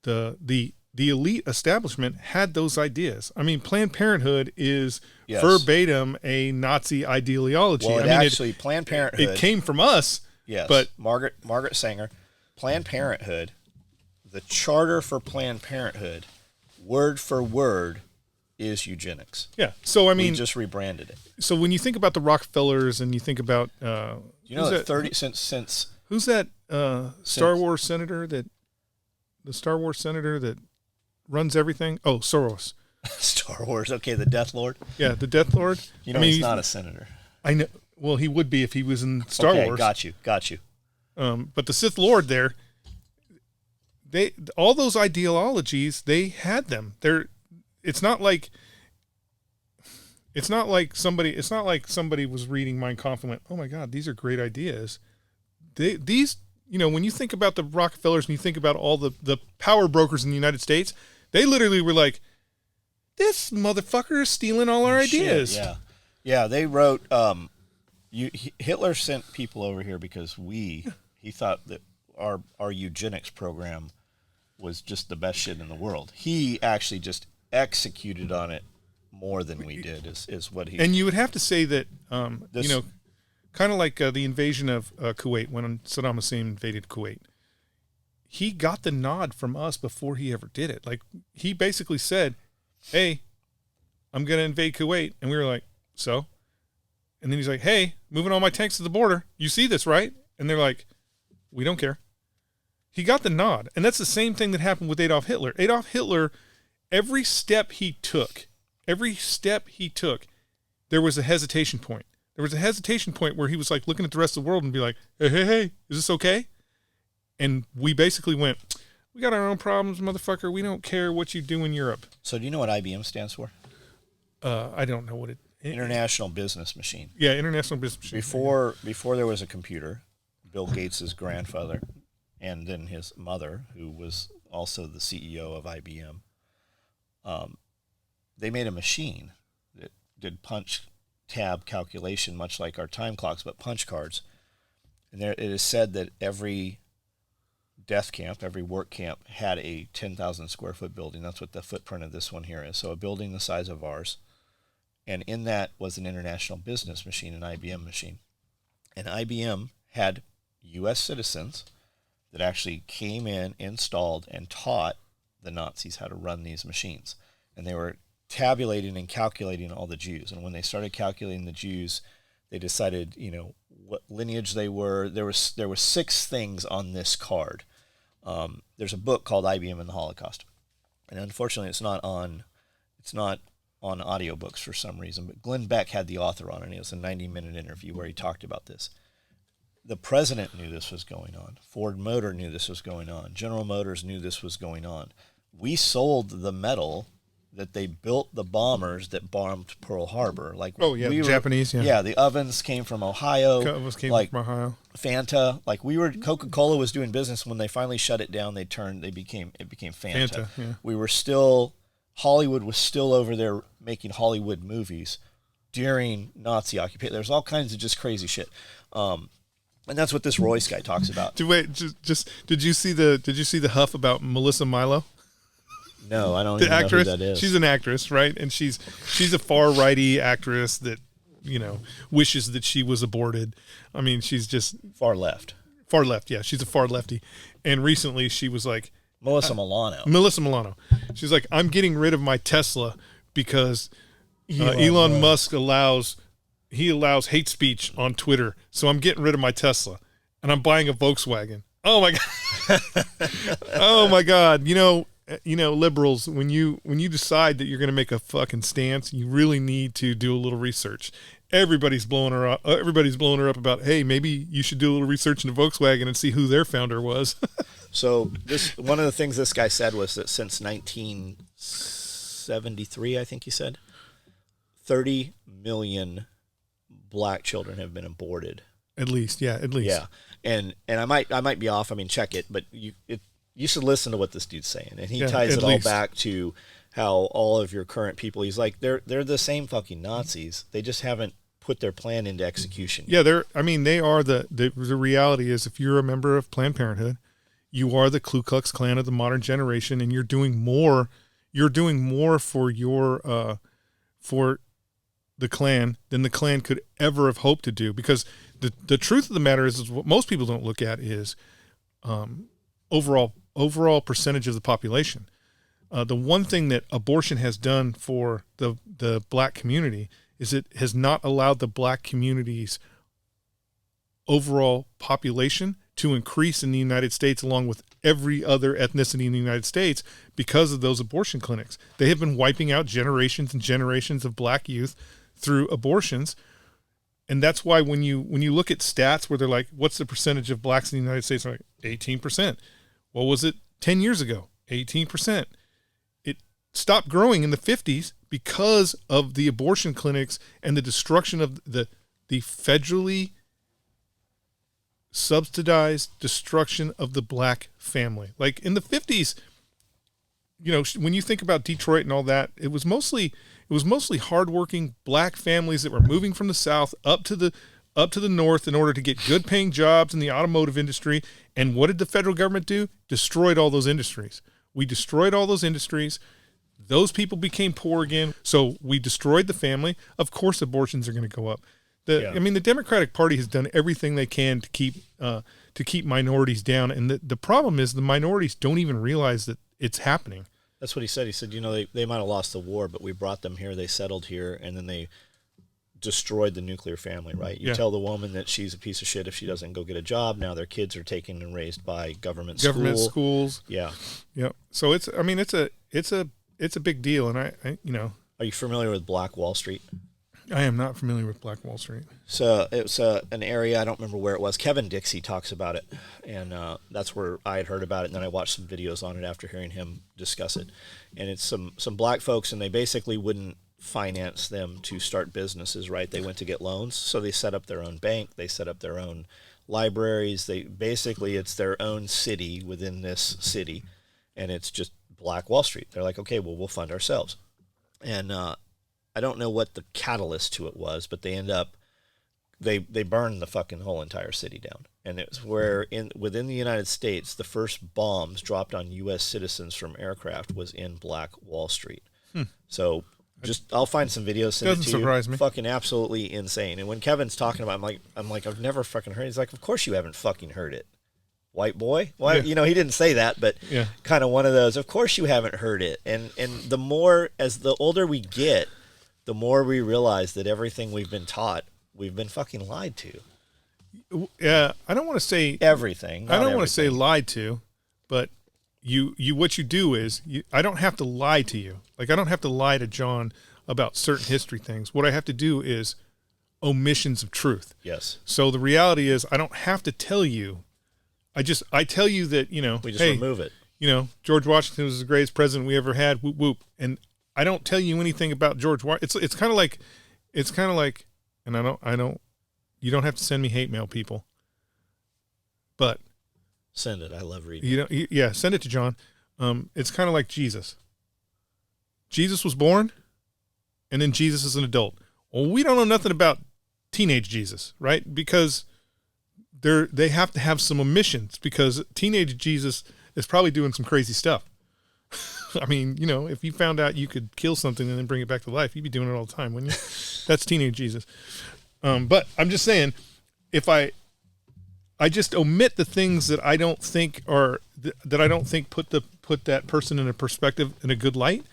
the elite establishment had those ideas. I mean, Planned Parenthood is verbatim a Nazi ideology. Well, Planned Parenthood. It came from us. Yes, but Margaret Sanger, Planned Parenthood, the charter for Planned Parenthood, word for word, is eugenics. Yeah. So I mean, we just rebranded it. So when you think about the Rockefellers and you think about, since who's that Star Wars senator that runs everything? Oh, Soros. Star Wars. Okay, the Death Lord. Yeah, the Death Lord. He's not a senator. I know. Well, he would be if he was in Star Wars. Got you. But the Sith Lord there, all those ideologies, they had them. It's not like somebody was reading Mein Kampf and went, "Oh my God, these are great ideas." When you think about the Rockefellers and you think about all the power brokers in the United States, they literally were like, "This motherfucker is stealing all our ideas." Yeah. They wrote. Hitler sent people over here because he thought that our eugenics program was just the best shit in the world. He actually just executed on it more than we did. Is what he. And you would have to say that kind of like the invasion of Kuwait when Saddam Hussein invaded Kuwait. He got the nod from us before he ever did it. Like he basically said, "Hey, I'm going to invade Kuwait," and we were like, "So?" And then he's like, "Hey, moving all my tanks to the border. You see this, right?" And they're like, "We don't care." He got the nod. And that's the same thing that happened with Adolf Hitler. Adolf Hitler, every step he took, there was a hesitation point. There was a hesitation point where he was like looking at the rest of the world and be like, hey, is this okay? And we basically went, "We got our own problems, motherfucker. We don't care what you do in Europe." So do you know what IBM stands for? I don't know what it. International Business Machine. Yeah, International Business Machine. Before there was a computer, Bill Gates' grandfather, and then his mother, who was also the CEO of IBM, they made a machine that did punch tab calculation, much like our time clocks, but punch cards. And it is said that every death camp, every work camp had a 10,000 square foot building. That's what the footprint of this one here is. So a building the size of ours. And in that was an International Business Machine, an IBM machine. And IBM had U.S. citizens that actually came in, installed, and taught the Nazis how to run these machines. And they were tabulating and calculating all the Jews. And when they started calculating the Jews, they decided, what lineage they were. There were 6 things on this card. There's a book called IBM and the Holocaust. And unfortunately, it's not on audiobooks for some reason, but Glenn Beck had the author on, and it was a 90-minute interview where he talked about this. The president knew this was going on. Ford Motor knew this was going on. General Motors knew this was going on. We sold the metal that they built the bombers that bombed Pearl Harbor. Like, Japanese, yeah. Yeah, the ovens came from Ohio. Ovens came from Ohio. Fanta, like Coca-Cola was doing business. When they finally shut it down, it became Fanta. Yeah. We were Hollywood was still over there making Hollywood movies during Nazi occupation. There's all kinds of just crazy shit. And that's what this Royce guy talks about. Did you see the huff about Melissa Milo? No, I don't The even actress, know who that is. she's an actress, right? And she's a far righty actress that, wishes that she was aborted. I mean, she's just far left. Far left, yeah. She's a far lefty. And recently she was like Melissa Milano. She's like, I'm getting rid of my Tesla because Elon Musk allows hate speech on Twitter. So I'm getting rid of my Tesla and I'm buying a Volkswagen. Oh my God. Oh my God. Liberals, when you decide that you're going to make a fucking stance, you really need to do a little research. Everybody's blowing her up. Everybody's blowing her up about, hey, maybe you should do a little research into Volkswagen and see who their founder was. So one of the things this guy said was that since 1973, I think he said, 30 million black children have been aborted. At least. Yeah, and I might be off. I mean, check it, but you should listen to what this dude's saying, and he ties it all back to how all of your current people. He's like, they're the same fucking Nazis. They just haven't put their plan into execution. Yeah, they are the reality is, if you're a member of Planned Parenthood, you are the Ku Klux Klan of the modern generation, and you're doing more for your for the Klan than the Klan could ever have hoped to do. Because the truth of the matter is what most people don't look at is overall percentage of the population. The one thing that abortion has done for the black community is it has not allowed the black community's overall population to increase in the United States along with every other ethnicity in the United States because of those abortion clinics. They have been wiping out generations and generations of black youth through abortions. And that's why when you look at stats where they're like, what's the percentage of blacks in the United States? They're like 18%. What was it 10 years ago? 18%. It stopped growing in the 50s because of the abortion clinics and the destruction of the federally subsidized destruction of the black family. Like in the 50s, when you think about Detroit and all that, it was mostly hardworking black families that were moving from the South up to the North in order to get good paying jobs in the automotive industry. And what did the federal government do? Destroyed all those industries. We destroyed all those industries. Those people became poor again. So we destroyed the family. Of course, abortions are going to go up. The Democratic Party has done everything they can to keep minorities down. And the problem is the minorities don't even realize that it's happening. That's what he said. He said, they might have lost the war, but we brought them here. They settled here, and then they destroyed the nuclear family, right? You tell the woman that she's a piece of shit if she doesn't go get a job. Now their kids are taken and raised by government schools. Yeah. Yeah. So it's a big deal. And I Are you familiar with Black Wall Street? I am not familiar with Black Wall Street. So it was an area, I don't remember where it was. Kevin Dixie talks about it, and that's where I had heard about it, and then I watched some videos on it after hearing him discuss it. And it's some black folks, and they basically wouldn't finance them to start businesses, right? They went to get loans, so they set up their own bank, they set up their own libraries. It's their own city within this city, and it's just Black Wall Street. They're like, okay, well, we'll fund ourselves. And I don't know what the catalyst to it was, but they burned the fucking whole entire city down. And it was where within the United States, the first bombs dropped on U.S. citizens from aircraft was in Black Wall Street. So I'll find some videos. Send Doesn't it to you. surprise me. Fucking absolutely insane. And when Kevin's talking about it, I'm like, I've never fucking heard it. He's like, of course you haven't fucking heard it. White boy? Well, he didn't say that, but kind of one of those, of course you haven't heard it. And as the older we get, the more we realize that everything we've been taught, we've been fucking lied to. Yeah, I don't want to say everything. I don't want to say lied to, but what you do is I don't have to lie to you. Like I don't have to lie to John about certain history things. What I have to do is omissions of truth. Yes. So the reality is I don't have to tell you. I tell you that, We just hey, remove it. George Washington was the greatest president we ever had, whoop, whoop. And I don't tell you anything about George Washington. It's kind of like, and you don't have to send me hate mail, people, but Send it. I love reading. Yeah, send it to John. It's kind of like Jesus. Jesus was born, and then Jesus is an adult. Well, we don't know nothing about teenage Jesus, right? Because they have to have some omissions, because teenage Jesus is probably doing some crazy stuff. I mean, if you found out you could kill something and then bring it back to life, you'd be doing it all the time, wouldn't you? That's teenage Jesus. But I'm just saying, if I just omit the things that I don't think put that person in a perspective in a good light,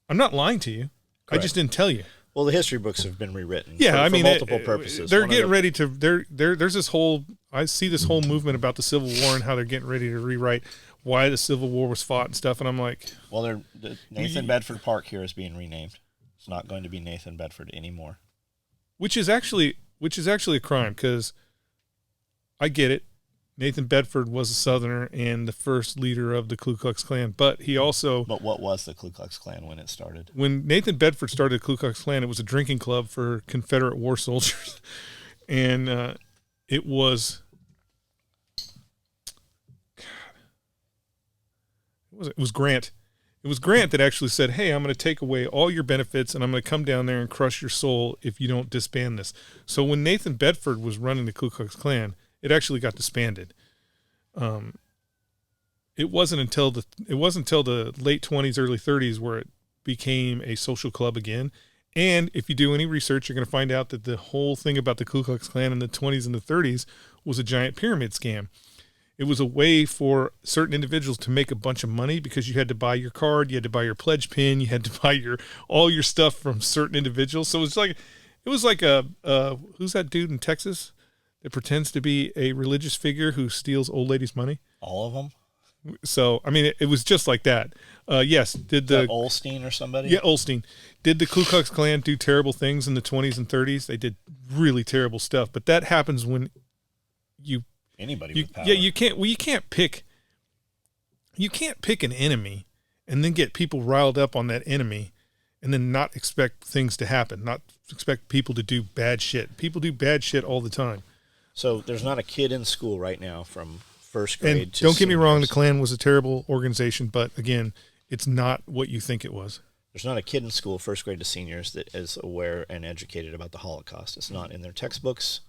I'm not lying to you. Correct. I just didn't tell you. Well, the history books have been rewritten. Yeah, for multiple purposes. They're getting ready to. There's this whole. I see this whole movement about the Civil War and how they're getting ready to rewrite why the Civil War was fought and stuff. And I'm like, well, Nathan Bedford Park here is being renamed. It's not going to be Nathan Bedford anymore. Which is actually a crime, because I get it. Nathan Bedford was a Southerner and the first leader of the Ku Klux Klan, but he also... But what was the Ku Klux Klan when it started? When Nathan Bedford started the Ku Klux Klan, it was a drinking club for Confederate war soldiers. And it was... God. It was Grant. It was Grant that actually said, hey, I'm going to take away all your benefits and I'm going to come down there and crush your soul if you don't disband this. So when Nathan Bedford was running the Ku Klux Klan, it actually got disbanded. It wasn't until the late 20s, early 30s where it became a social club again. And if you do any research, you're going to find out that the whole thing about the Ku Klux Klan in the 20s and the 30s was a giant pyramid scam. It was a way for certain individuals to make a bunch of money, because you had to buy your card, you had to buy your pledge pin, you had to buy all your stuff from certain individuals. So it was like who's that dude in Texas that pretends to be a religious figure who steals old ladies' money? All of them? So, I mean, it was just like that. Yes. Did the Olstein or somebody? Yeah, Olstein. Did the Ku Klux Klan do terrible things in the 20s and 30s? They did really terrible stuff. But that happens when anybody with power. Yeah, you can't pick an enemy and then get people riled up on that enemy and then not expect things to happen, not expect people to do bad shit. People do bad shit all the time. So there's not a kid in school right now from first grade and to don't get me wrong, the seniors. Klan was a terrible organization, but again, it's not what you think it was. There's not a kid in school, first grade to seniors, that is aware and educated about the Holocaust. It's not in their textbooks.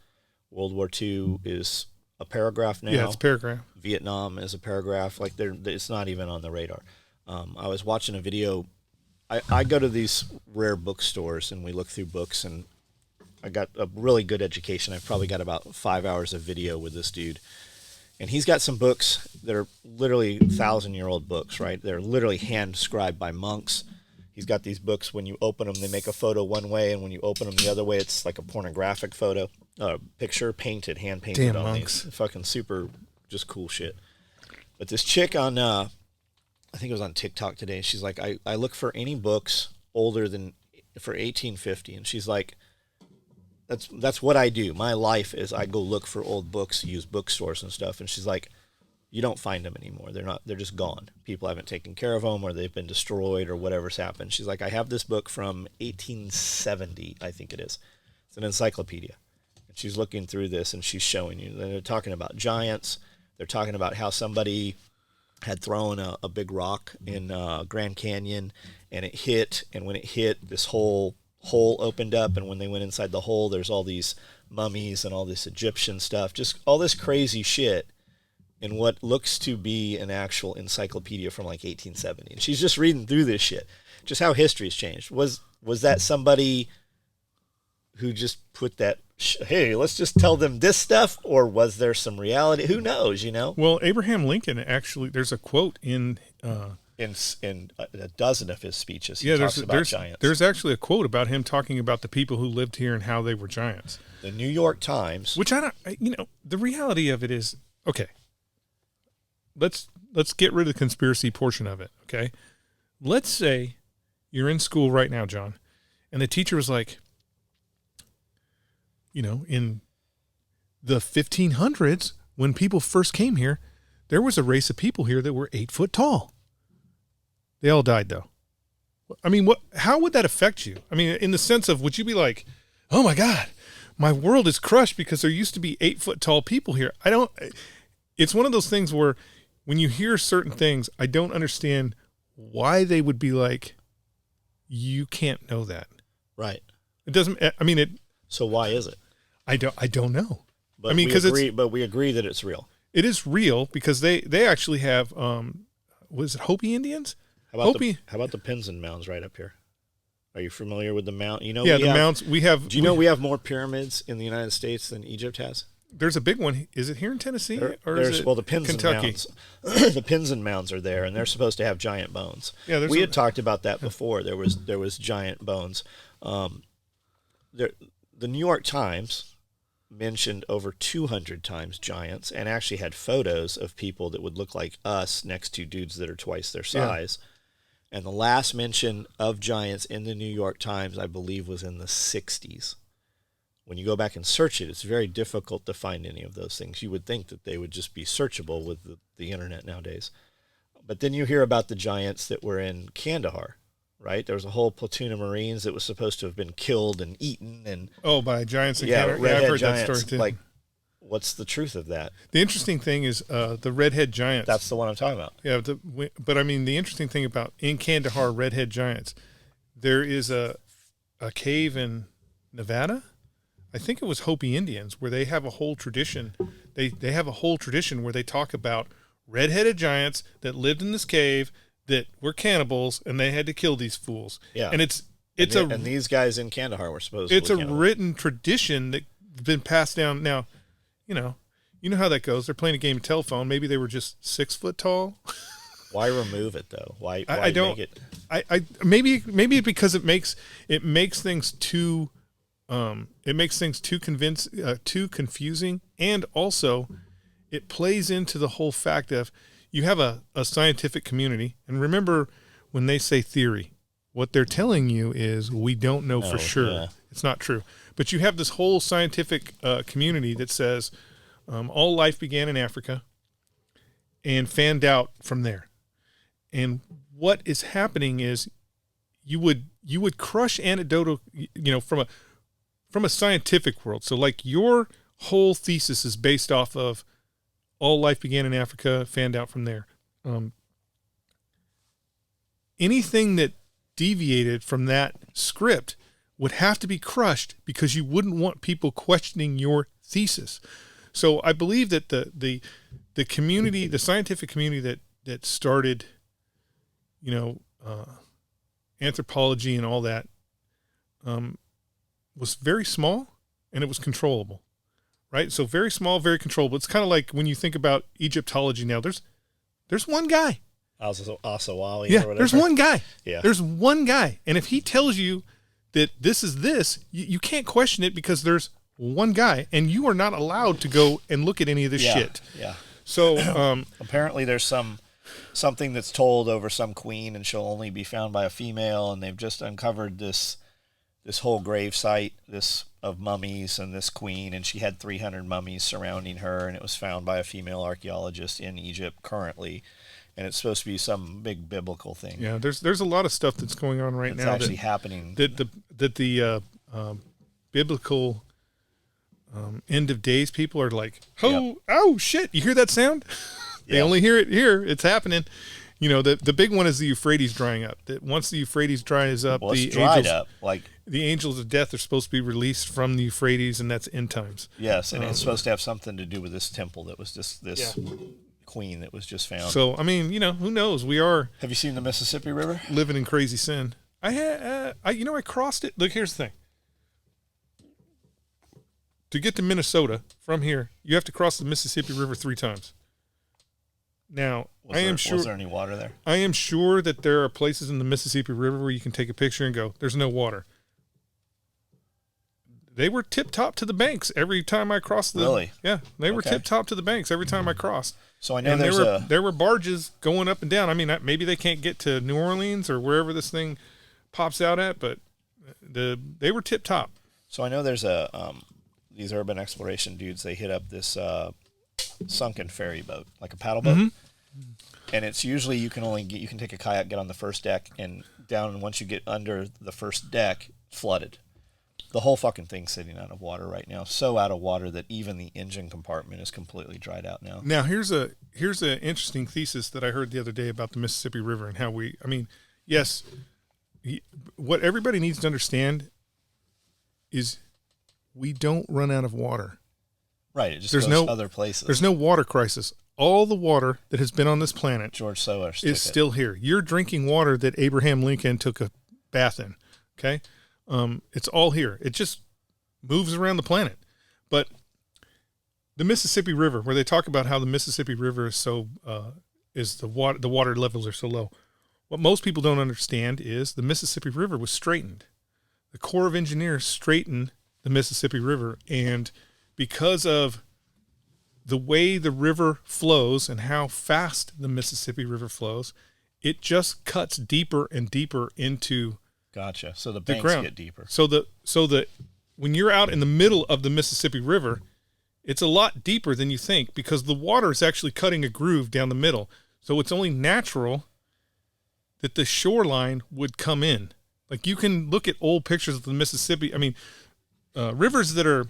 World War II is a paragraph now. Yeah, it's a paragraph. Vietnam is a paragraph. Like it's not even on the radar. I was watching a video. I go to these rare bookstores and we look through books, and I got a really good education. I've probably got about 5 hours of video with this dude. And he's got some books that are literally 1,000-year-old books, right? They're literally hand-scribed by monks. He's got these books, when you open them, they make a photo one way, and when you open them the other way, it's like a pornographic photo, picture, painted, hand-painted. Damn on monks. these. Fucking super, just cool shit. But this chick on, I think it was on TikTok today, she's like, I look for any books older than, for 1850, and she's like, That's what I do. My life is I go look for old books, use bookstores and stuff. And she's like, you don't find them anymore. They're just gone. People haven't taken care of them, or they've been destroyed, or whatever's happened. She's like, I have this book from 1870, I think it is. It's an encyclopedia. And she's looking through this and she's showing you. They're talking about giants. They're talking about how somebody had thrown a big rock in Grand Canyon, and it hit. And when it hit, this whole hole opened up, and when they went inside the hole, there's all these mummies and all this Egyptian stuff, just all this crazy shit in what looks to be an actual encyclopedia from like 1870. And she's just reading through this shit, just how history's changed. Was that somebody who just put that, hey, let's just tell them this stuff, or was there some reality? Who knows, Well, Abraham Lincoln, actually, there's a quote in a dozen of his speeches, he talks about giants. There's actually a quote about him talking about the people who lived here and how they were giants. The New York Times. Which the reality of it is, okay, let's get rid of the conspiracy portion of it, okay? Let's say you're in school right now, John, And the teacher was like, in the 1500s, when people first came here, there was a race of people here that were 8 foot tall. They all died, though. I mean, how would that affect you? I mean, in the sense of, would you be like, oh my God, my world is crushed because there used to be 8 foot tall people here? It's one of those things where when you hear certain things, I don't understand why they would be like, you can't know that. Right. It doesn't, I mean, so why is it? I don't know. But I mean, we agree that it's real. It is real because they actually have, was it Hopi Indians? How about the Pinson mounds right up here? Are you familiar with the mount? Mounds we have. Do you know we have more pyramids in the United States than Egypt has? There's a big one. Is it here in Tennessee or is it the Pinson Kentucky? Mounds. The Pinson mounds are there, and they're supposed to have giant bones. Yeah, we had talked about that before. There was giant bones. The New York Times mentioned over 200 times giants, and actually had photos of people that would look like us next to dudes that are twice their size. Yeah. And the last mention of giants in the New York Times, I believe, was in the 60s. When you go back and search it, it's very difficult to find any of those things. You would think that they would just be searchable with the internet nowadays. But then you hear about the giants that were in Kandahar, right? There was a whole platoon of Marines that was supposed to have been killed and eaten. By giants in Kandahar? Yeah, I've heard giants, that story too. Like, what's the truth of that? The interesting thing is the redhead giants. That's the one I'm talking about. Yeah, but I mean, the interesting thing about in Kandahar redhead giants, there is a cave in Nevada. I think it was Hopi Indians where they have a whole tradition. They have a whole tradition where they talk about redheaded giants that lived in this cave that were cannibals and they had to kill these fools. Yeah, and and these guys in Kandahar were supposed. It's a written tradition that's been passed down. Now, you know how that goes. They're playing a game of telephone. Maybe they were just 6 foot tall. Why remove it though? Why I don't make it? Maybe because it makes things too too confusing, and also it plays into the whole fact of you have a scientific community, and remember when they say theory, what they're telling you is we don't know for sure. Yeah. It's not true. But you have this whole scientific community that says all life began in Africa and fanned out from there. And what is happening is you would crush anecdotal, from a scientific world. So like your whole thesis is based off of all life began in Africa, fanned out from there. Anything that deviated from that script would have to be crushed because you wouldn't want people questioning your thesis. So I believe that the community, the scientific community that started, anthropology and all that, was very small and it was controllable, right? So very small, very controllable. It's kind of like when you think about Egyptology now, there's one guy. Asawali, yeah, or whatever. There's one guy. Yeah. There's one guy. And if he tells you that this is this, you can't question it because there's one guy and you are not allowed to go and look at any of this shit. Yeah. So apparently there's something that's told over some queen and she'll only be found by a female, and they've just uncovered this whole grave site of mummies and this queen, and she had 300 mummies surrounding her, and it was found by a female archaeologist in Egypt currently, and it's supposed to be some big biblical thing. Yeah, there's a lot of stuff that's going on right now. It's actually happening. That the biblical end of days people are like, oh shit! You hear that sound? They only hear it here. It's happening. The big one is the Euphrates drying up. That once the Euphrates dries up, the angels of death are supposed to be released from the Euphrates, and that's end times. Yes, and it's supposed to have something to do with this temple that was just this queen that was just found. So, I mean, who knows? We are. Have you seen the Mississippi River? Living in crazy sin. I crossed it. Look, here's the thing. To get to Minnesota from here, you have to cross the Mississippi River 3 times. Now, was there any water there? I am sure that there are places in the Mississippi River where you can take a picture and go, there's no water. They were tip-top to the banks every time I crossed the... Really? Yeah, they were tip-top to the banks every time I crossed. So I know there were barges going up and down. I mean, maybe they can't get to New Orleans or wherever this thing pops out at, but They were tip top. So I know there's these urban exploration dudes. They hit up this sunken ferry boat, like a paddle boat, and it's usually you can take a kayak, get on the first deck, and down. And once you get under the first deck, flooded. The whole fucking thing's sitting out of water right now. So out of water that even the engine compartment is completely dried out now. Now here's a interesting thesis that I heard the other day about the Mississippi River and how yes, what everybody needs to understand is we don't run out of water. Right. It just goes other places. There's no water crisis. All the water that has been on this planet George Soros is still here. You're drinking water that Abraham Lincoln took a bath in. Okay. It's all here. It just moves around the planet. But the Mississippi River, where they talk about how the Mississippi River is the water levels are so low. What most people don't understand is the Mississippi River was straightened. The Corps of Engineers straightened the Mississippi River, and because of the way the river flows and how fast the Mississippi River flows, it just cuts deeper and deeper into Gotcha. So the banks get deeper. So the when you're out in the middle of the Mississippi River, it's a lot deeper than you think because the water is actually cutting a groove down the middle. So it's only natural that the shoreline would come in. Like you can look at old pictures of the Mississippi. I mean, rivers that are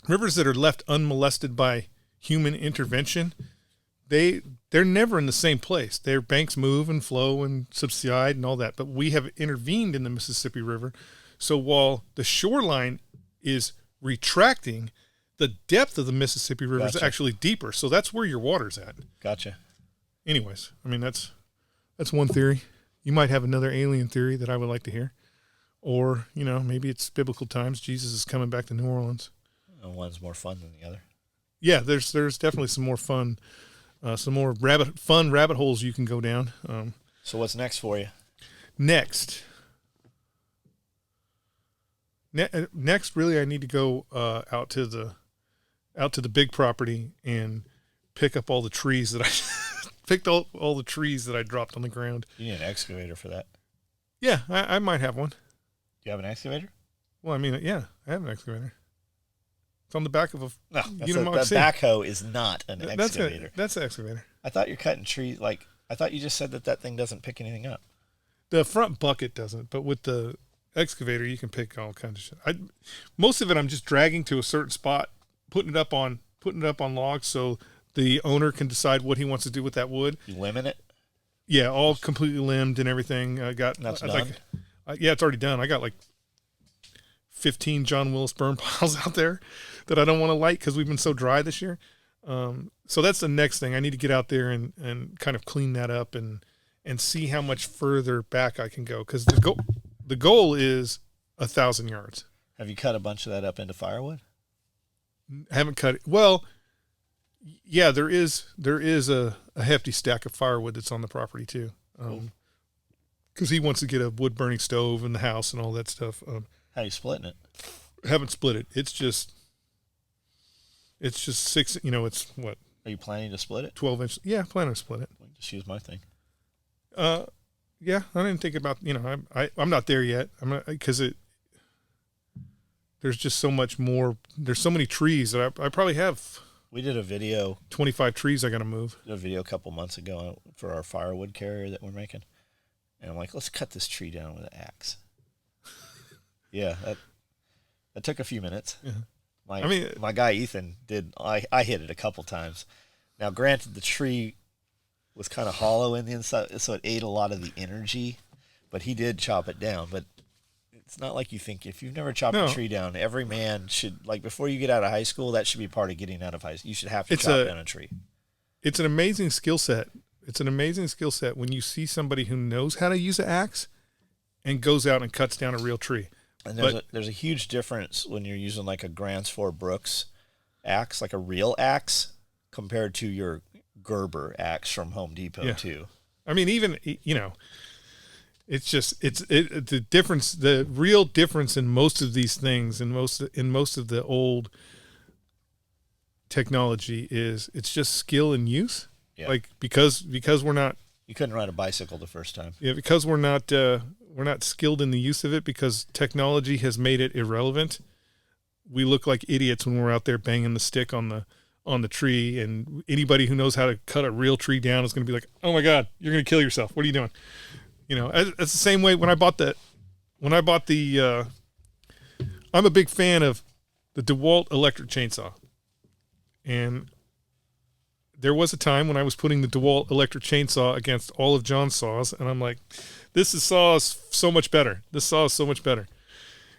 left unmolested by human intervention, they're never in the same place. Their banks move and flow and subside and all that. But we have intervened in the Mississippi River. So while the shoreline is retracting, the depth of the Mississippi River is actually deeper. So that's where your water's at. Gotcha. Anyways, I mean, that's one theory. You might have another alien theory that I would like to hear. Or, maybe it's biblical times. Jesus is coming back to New Orleans. One's more fun than the other. Yeah, there's definitely some more fun. Some more rabbit holes you can go down. So what's next for you? Next, really, I need to go out to the big property and pick up all the trees that I picked all the trees that I dropped on the ground. You need an excavator for that. Yeah, I might have one. You have an excavator? Well, I mean, yeah, I have an excavator. It's on the back of a Unimog. The backhoe is not an excavator. That's an excavator. I thought you're cutting trees. I thought you just said that thing doesn't pick anything up. The front bucket doesn't, but with the excavator, you can pick all kinds of shit. Most of it, I'm just dragging to a certain spot, putting it up on logs, so the owner can decide what he wants to do with that wood. You limit it? Yeah, all completely limbed and everything. That's done? Yeah, it's already done. I got 15 John Willis burn piles out there that I don't want to light because we've been so dry this year. So that's the next thing. I need to get out there and kind of clean that up and see how much further back I can go. Because the goal is 1,000 yards. Have you cut a bunch of that up into firewood? I haven't cut it. Well, yeah, there is a hefty stack of firewood that's on the property too. Because he wants to get a wood burning stove in the house and all that stuff. How are you splitting it? Haven't split it. It's just 6. It's what? Are you planning to split it? 12 inches. Yeah, planning to split it. Just use my thing. Yeah, I didn't think about. I'm not there yet. I'm not because there's just so much more. There's so many trees that I probably have. We did a video. 25 trees I got to move. Did a video a couple months ago for our firewood carrier that we're making, and I'm like, let's cut this tree down with an axe. Yeah, that took a few minutes. Yeah. My guy Ethan did. I hit it a couple times. Now, granted, the tree was kind of hollow in the inside, so it ate a lot of the energy. But he did chop it down. But it's not like you think. If you've never chopped a tree down, every man should, before you get out of high school, that should be part of getting out of high school. You should have to chop down a tree. It's an amazing skill set. It's an amazing skill set when you see somebody who knows how to use an axe and goes out and cuts down a real tree. And there's a huge difference when you're using a Grants 4 Brooks axe, like a real axe, compared to your Gerber axe from Home Depot too. I mean, even it's the difference. The real difference in most of these things, in most of the old technology, is it's just skill and use. Yeah. Because we're not. You couldn't ride a bicycle the first time. Yeah, because we're skilled in the use of it because technology has made it irrelevant. We look like idiots when we're out there banging the stick on the tree, and anybody who knows how to cut a real tree down is going to be like, "Oh my God, you're going to kill yourself. What are you doing?" You know, it's the same way when I bought the I'm a big fan of the DeWalt electric chainsaw. And there was a time when I was putting the DeWalt electric chainsaw against all of John's saws, and I'm like, this saw is so much better. This saw is so much better.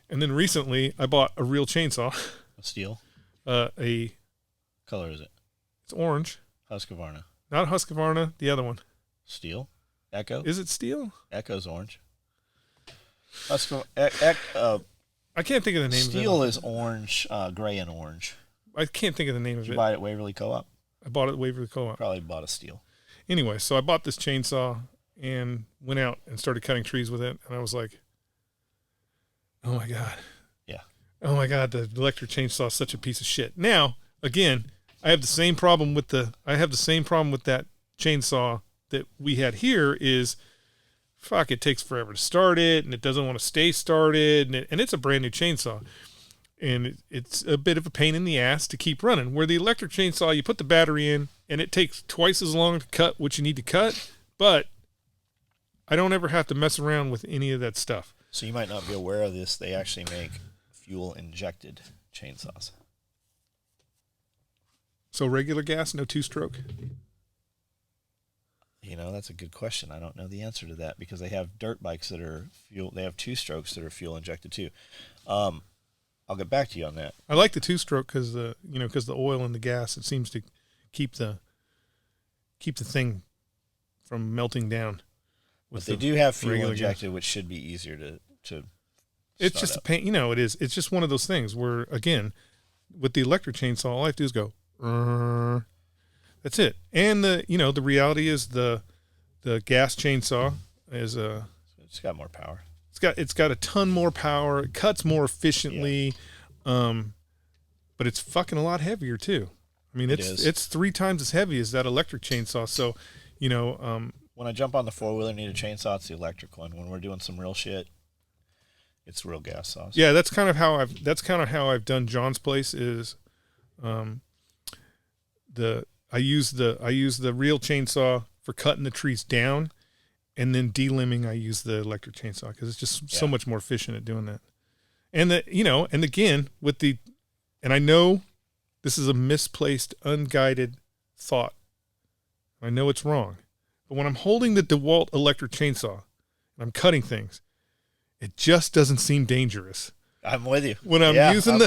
And then recently, I bought a real chainsaw. Steel? A color is it? It's orange. Husqvarna. Not Husqvarna, the other one. Steel? Echo? Is it steel? Echo's orange. I can't think of the name of it. Steel is orange, gray and orange. I can't think of the name of Did you it. buy it at Waverly Co-op? I bought it at Waverly Co-op. Probably bought a steel. Anyway, so I bought this chainsaw and went out and started cutting trees with it, and I was like, oh my God. Yeah. Oh my God, the electric chainsaw is such a piece of shit. Now, again, I have the same problem with that chainsaw that we had here is, fuck, it takes forever to start it, and it doesn't want to stay started, and it's a brand new chainsaw. And it's a bit of a pain in the ass to keep running. Where the electric chainsaw, you put the battery in, and it takes twice as long to cut what you need to cut, but I don't ever have to mess around with any of that stuff. So you might not be aware of this. They actually make fuel-injected chainsaws. So regular gas, no two-stroke? You know, that's a good question. I don't know the answer to that because they have dirt bikes that are fuel. They have two-strokes that are fuel-injected too. I'll get back to you on that. I like the two-stroke because the oil and the gas, it seems to keep the thing from melting down. But they do have fuel injected, which should be easier to. It's just a pain. You know, it is. It's just one of those things where, again, with the electric chainsaw, all I have to do is go. That's it. And the reality is the gas chainsaw is it's got more power. It's got a ton more power. It cuts more efficiently, but it's fucking a lot heavier too. I mean, it's 3 times as heavy as that electric chainsaw. So, when I jump on the 4-wheeler and need a chainsaw, it's the electric one. When we're doing some real shit, it's real gas saws. Yeah, that's kind of how I've done John's place is, I use the real chainsaw for cutting the trees down. And then delimbing, I use the electric chainsaw because it's just so much more efficient at doing that. And and again, and I know this is a misplaced, unguided thought. I know it's wrong. But when I'm holding the DeWalt electric chainsaw and I'm cutting things, it just doesn't seem dangerous. I'm with you. When I'm using I'm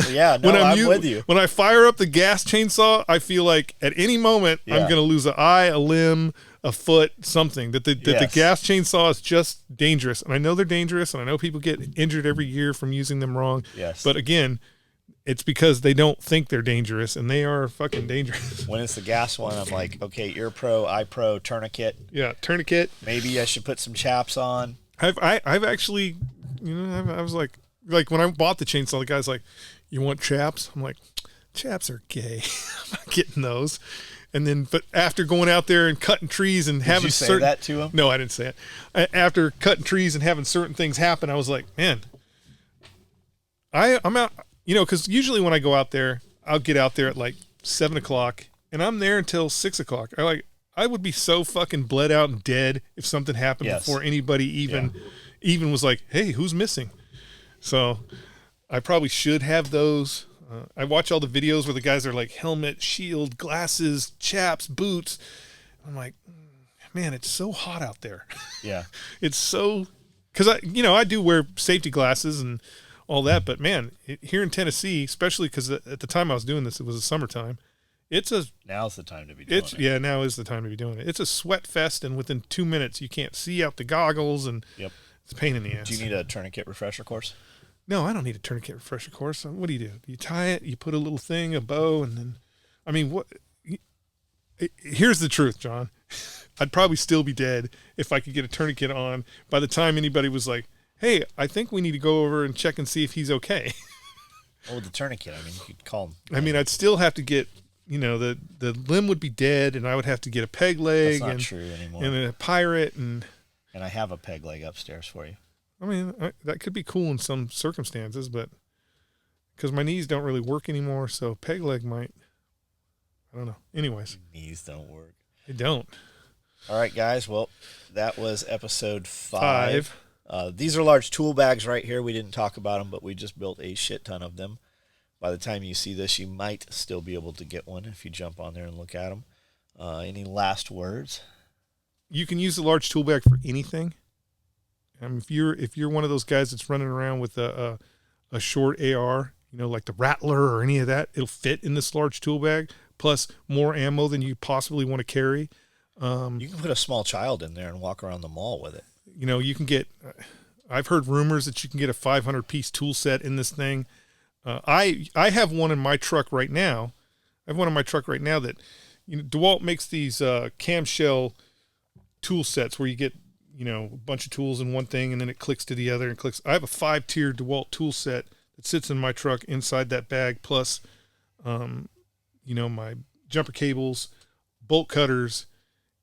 with you. When I fire up the gas chainsaw, I feel like at any moment I'm going to lose an eye, a limb, a foot, something. That the gas chainsaw is just dangerous. And I know they're dangerous, and I know people get injured every year from using them wrong. Yes. But again, it's because they don't think they're dangerous, and they are fucking dangerous. When it's the gas one, I'm like, okay, ear pro, eye pro, tourniquet. Yeah, tourniquet. Maybe I should put some chaps on. I've actually, I was like when I bought the chainsaw, the guy's like, "You want chaps?" I'm like, "Chaps are gay. I'm not getting those." And then, but after going out there and cutting trees and having Did you say that to him? No, I didn't say it. After cutting trees and having certain things happen, I was like, man, I'm out, because usually when I go out there, I'll get out there at like 7:00 and I'm there until 6:00. I would be so fucking bled out and dead if something happened before anybody even was like, hey, who's missing? So I probably should have those. I watch all the videos where the guys are like helmet, shield, glasses, chaps, boots. I'm like, man, it's so hot out there. Yeah. It's so, because I do wear safety glasses and all that, but man, here in Tennessee, especially because at the time I was doing this, it was the summertime. Now's the time to be doing it. Yeah, now is the time to be doing it. It's a sweat fest, and within 2 minutes you can't see out the goggles, and it's a pain in the ass. Do you need a tourniquet refresher course? No, I don't need a tourniquet refresher course. What do? You tie it, you put a little thing, a bow, and then, what? Here's the truth, John. I'd probably still be dead if I could get a tourniquet on by the time anybody was like, hey, I think we need to go over and check and see if he's okay. Oh, the tourniquet. You could call him. I'd still have to get, the limb would be dead, and I would have to get a peg leg. That's not true anymore. And a pirate. And I have a peg leg upstairs for you. I mean, that could be cool in some circumstances, but because my knees don't really work anymore, so peg leg might. I don't know. Anyways, Knees don't work. They don't. All right, guys. Well, that was episode 5. These are large tool bags right here. We didn't talk about them, but we just built a shit ton of them. By the time you see this, you might still be able to get one if you jump on there and look at them. Any last words? You can use the large tool bag for anything. If you're one of those guys that's running around with a short AR, like the Rattler or any of that, it'll fit in this large tool bag. Plus more ammo than you possibly want to carry. You can put a small child in there and walk around the mall with it. You can get. I've heard rumors that you can get a 500-piece tool set in this thing. I have one in my truck right now. That DeWalt makes these camshell tool sets where you get a bunch of tools in one thing and then it clicks to the other and clicks. I have a 5-tier DeWalt tool set that sits in my truck inside that bag, plus my jumper cables, bolt cutters,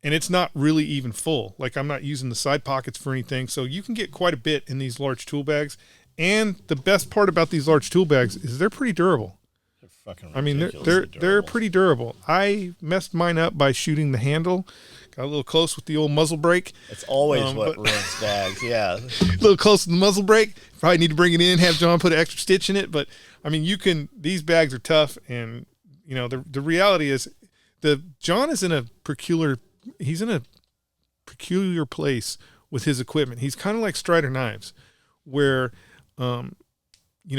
and it's not really even full. Like, I'm not using the side pockets for anything. So you can get quite a bit in these large tool bags. And the best part about these large tool bags is they're pretty durable. They're fucking I mean, ridiculously they're pretty durable. I messed mine up by shooting the handle. Got a little close with the old muzzle brake. It's always what ruins bags, yeah. A little close to the muzzle brake. Probably need to bring it in, have John put an extra stitch in it. But, I mean, these bags are tough. And, the reality is John is in a peculiar place with his equipment. He's kind of like Strider knives, where,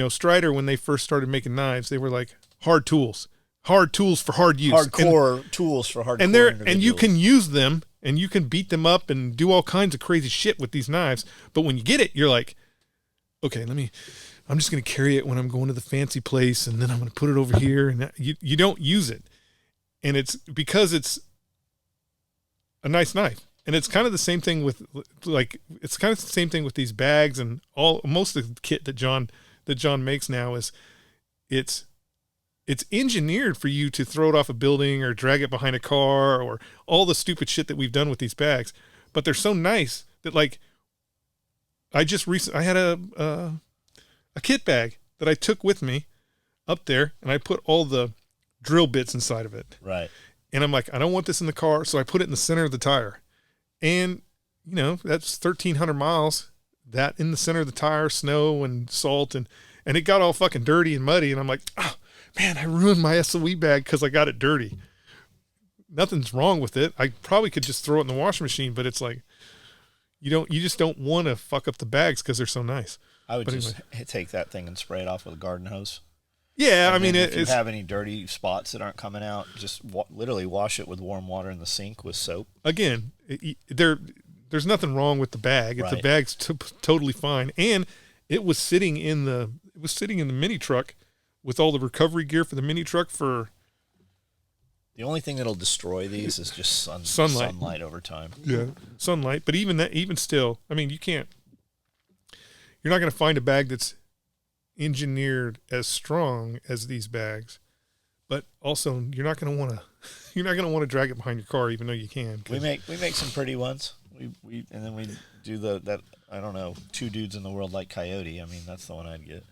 Strider, when they first started making knives, they were like hard tools for hard use, hardcore tools for hardcore. And you can use them and you can beat them up and do all kinds of crazy shit with these knives. But when you get it, you're like, okay, I'm just going to carry it when I'm going to the fancy place, and then I'm going to put it over here, and you don't use it. And it's because it's a nice knife. And it's kind of the same thing with these bags and most of the kit that John makes now is it's engineered for you to throw it off a building or drag it behind a car or all the stupid shit that we've done with these bags. But they're so nice that, like, I had a kit bag that I took with me up there, and I put all the drill bits inside of it. Right. And I'm like, I don't want this in the car, so I put it in the center of the tire. And, that's 1,300 miles, that in the center of the tire, snow and salt, and it got all fucking dirty and muddy. And I'm like, oh, man, I ruined my SOE bag because I got it dirty. Nothing's wrong with it. I probably could just throw it in the washing machine, but it's like, you just don't want to fuck up the bags because they're so nice. I would take that thing and spray it off with a garden hose. Yeah, and if you have any dirty spots that aren't coming out, just literally wash it with warm water in the sink with soap. Again, there's nothing wrong with the bag. Right. The bag's totally fine, and it was sitting in the mini truck with all the recovery gear for the mini truck for. The only thing that'll destroy these is just sunlight over time. Yeah, sunlight. But even still, I mean, you're not going to find a bag that's engineered as strong as these bags, but also you're not going to want to drag it behind your car, even though you can. We make some pretty ones. We do that. I don't know, 2 dudes in the world like Coyote. I mean, that's the one I'd get.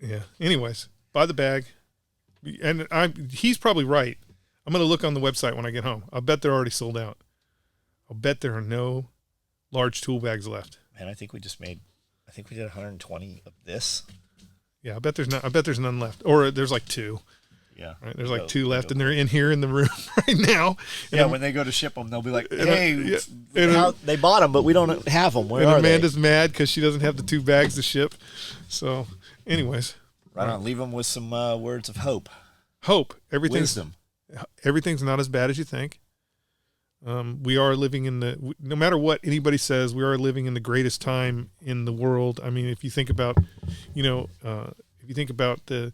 Yeah. Anyways, buy the bag, and he's probably right. I'm going to look on the website when I get home. I'll bet they're already sold out. I'll bet there are no large tool bags left. Man, I think we did 120 of this. Yeah, I bet there's none left, or there's like 2. Yeah, right? There's like 2 left, and they're in here in the room right now. And when they go to ship them, they'll be like, "Hey, they bought them, but we don't have them. Where are Amanda's mad because she doesn't have the 2 bags to ship." So, anyways, right on. Leave them with some words of hope. Wisdom. Everything's not as bad as you think. We are living no matter what anybody says, we are living in the greatest time in the world. I mean, if you think about, the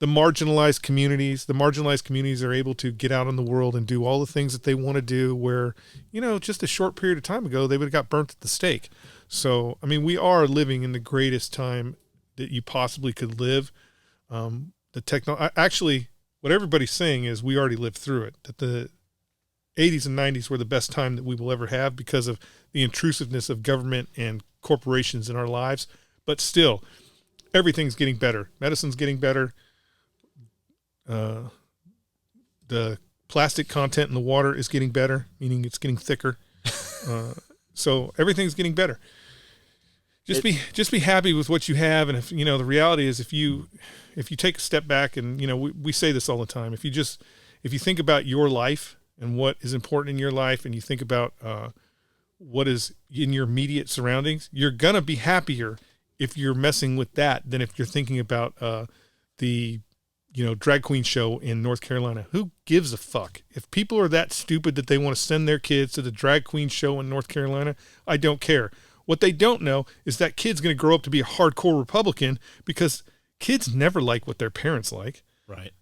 marginalized communities are able to get out in the world and do all the things that they want to do, where, just a short period of time ago, they would have got burnt at the stake. So, I mean, we are living in the greatest time that you possibly could live. Actually, what everybody's saying is we already lived through it, that 80s and 90s were the best time that we will ever have because of the intrusiveness of government and corporations in our lives. But still, everything's getting better. Medicine's getting better. The plastic content in the water is getting better, meaning it's getting thicker. So everything's getting better. Just be happy with what you have. And if, you know, the reality is if you take a step back and, you know, we say this all the time, if you think about your life and what is important in your life, and you think about what is in your immediate surroundings, you're going to be happier if you're messing with that than if you're thinking about the, you know, drag queen show in North Carolina. Who gives a fuck? If people are that stupid that they want to send their kids to the drag queen show in North Carolina, I don't care. What they don't know is that kid's going to grow up to be a hardcore Republican, because kids never like what their parents like. Right.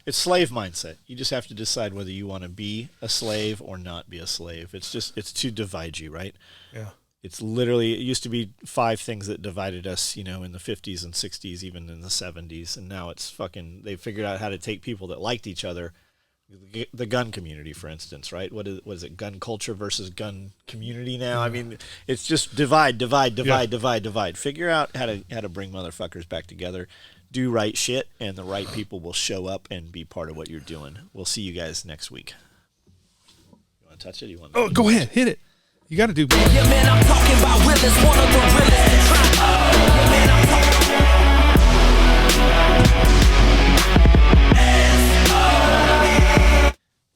It's slave mindset. You just have to decide whether you want to be a slave or not be a slave. It's to divide you, right? Yeah. It's literally, it used to be 5 things that divided us, you know, in the 50s and 60s, even in the 70s. And now it's fucking, they figured out how to take people that liked each other. The gun community, for instance, right? What is it? Gun culture versus gun community now? I mean, it's just divide. Figure out how to bring motherfuckers back together. Do right shit, and the right people will show up and be part of what you're doing. We'll see you guys next week. You want to touch it? You want? Oh, go ahead, hit it. You got to do. Yeah, man, I'm talking about realest, one of the realest. Yeah, man, I'm talking.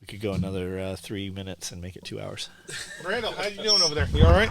We could go another 3 minutes and make it 2 hours. Randall, how you doing over there? You all right?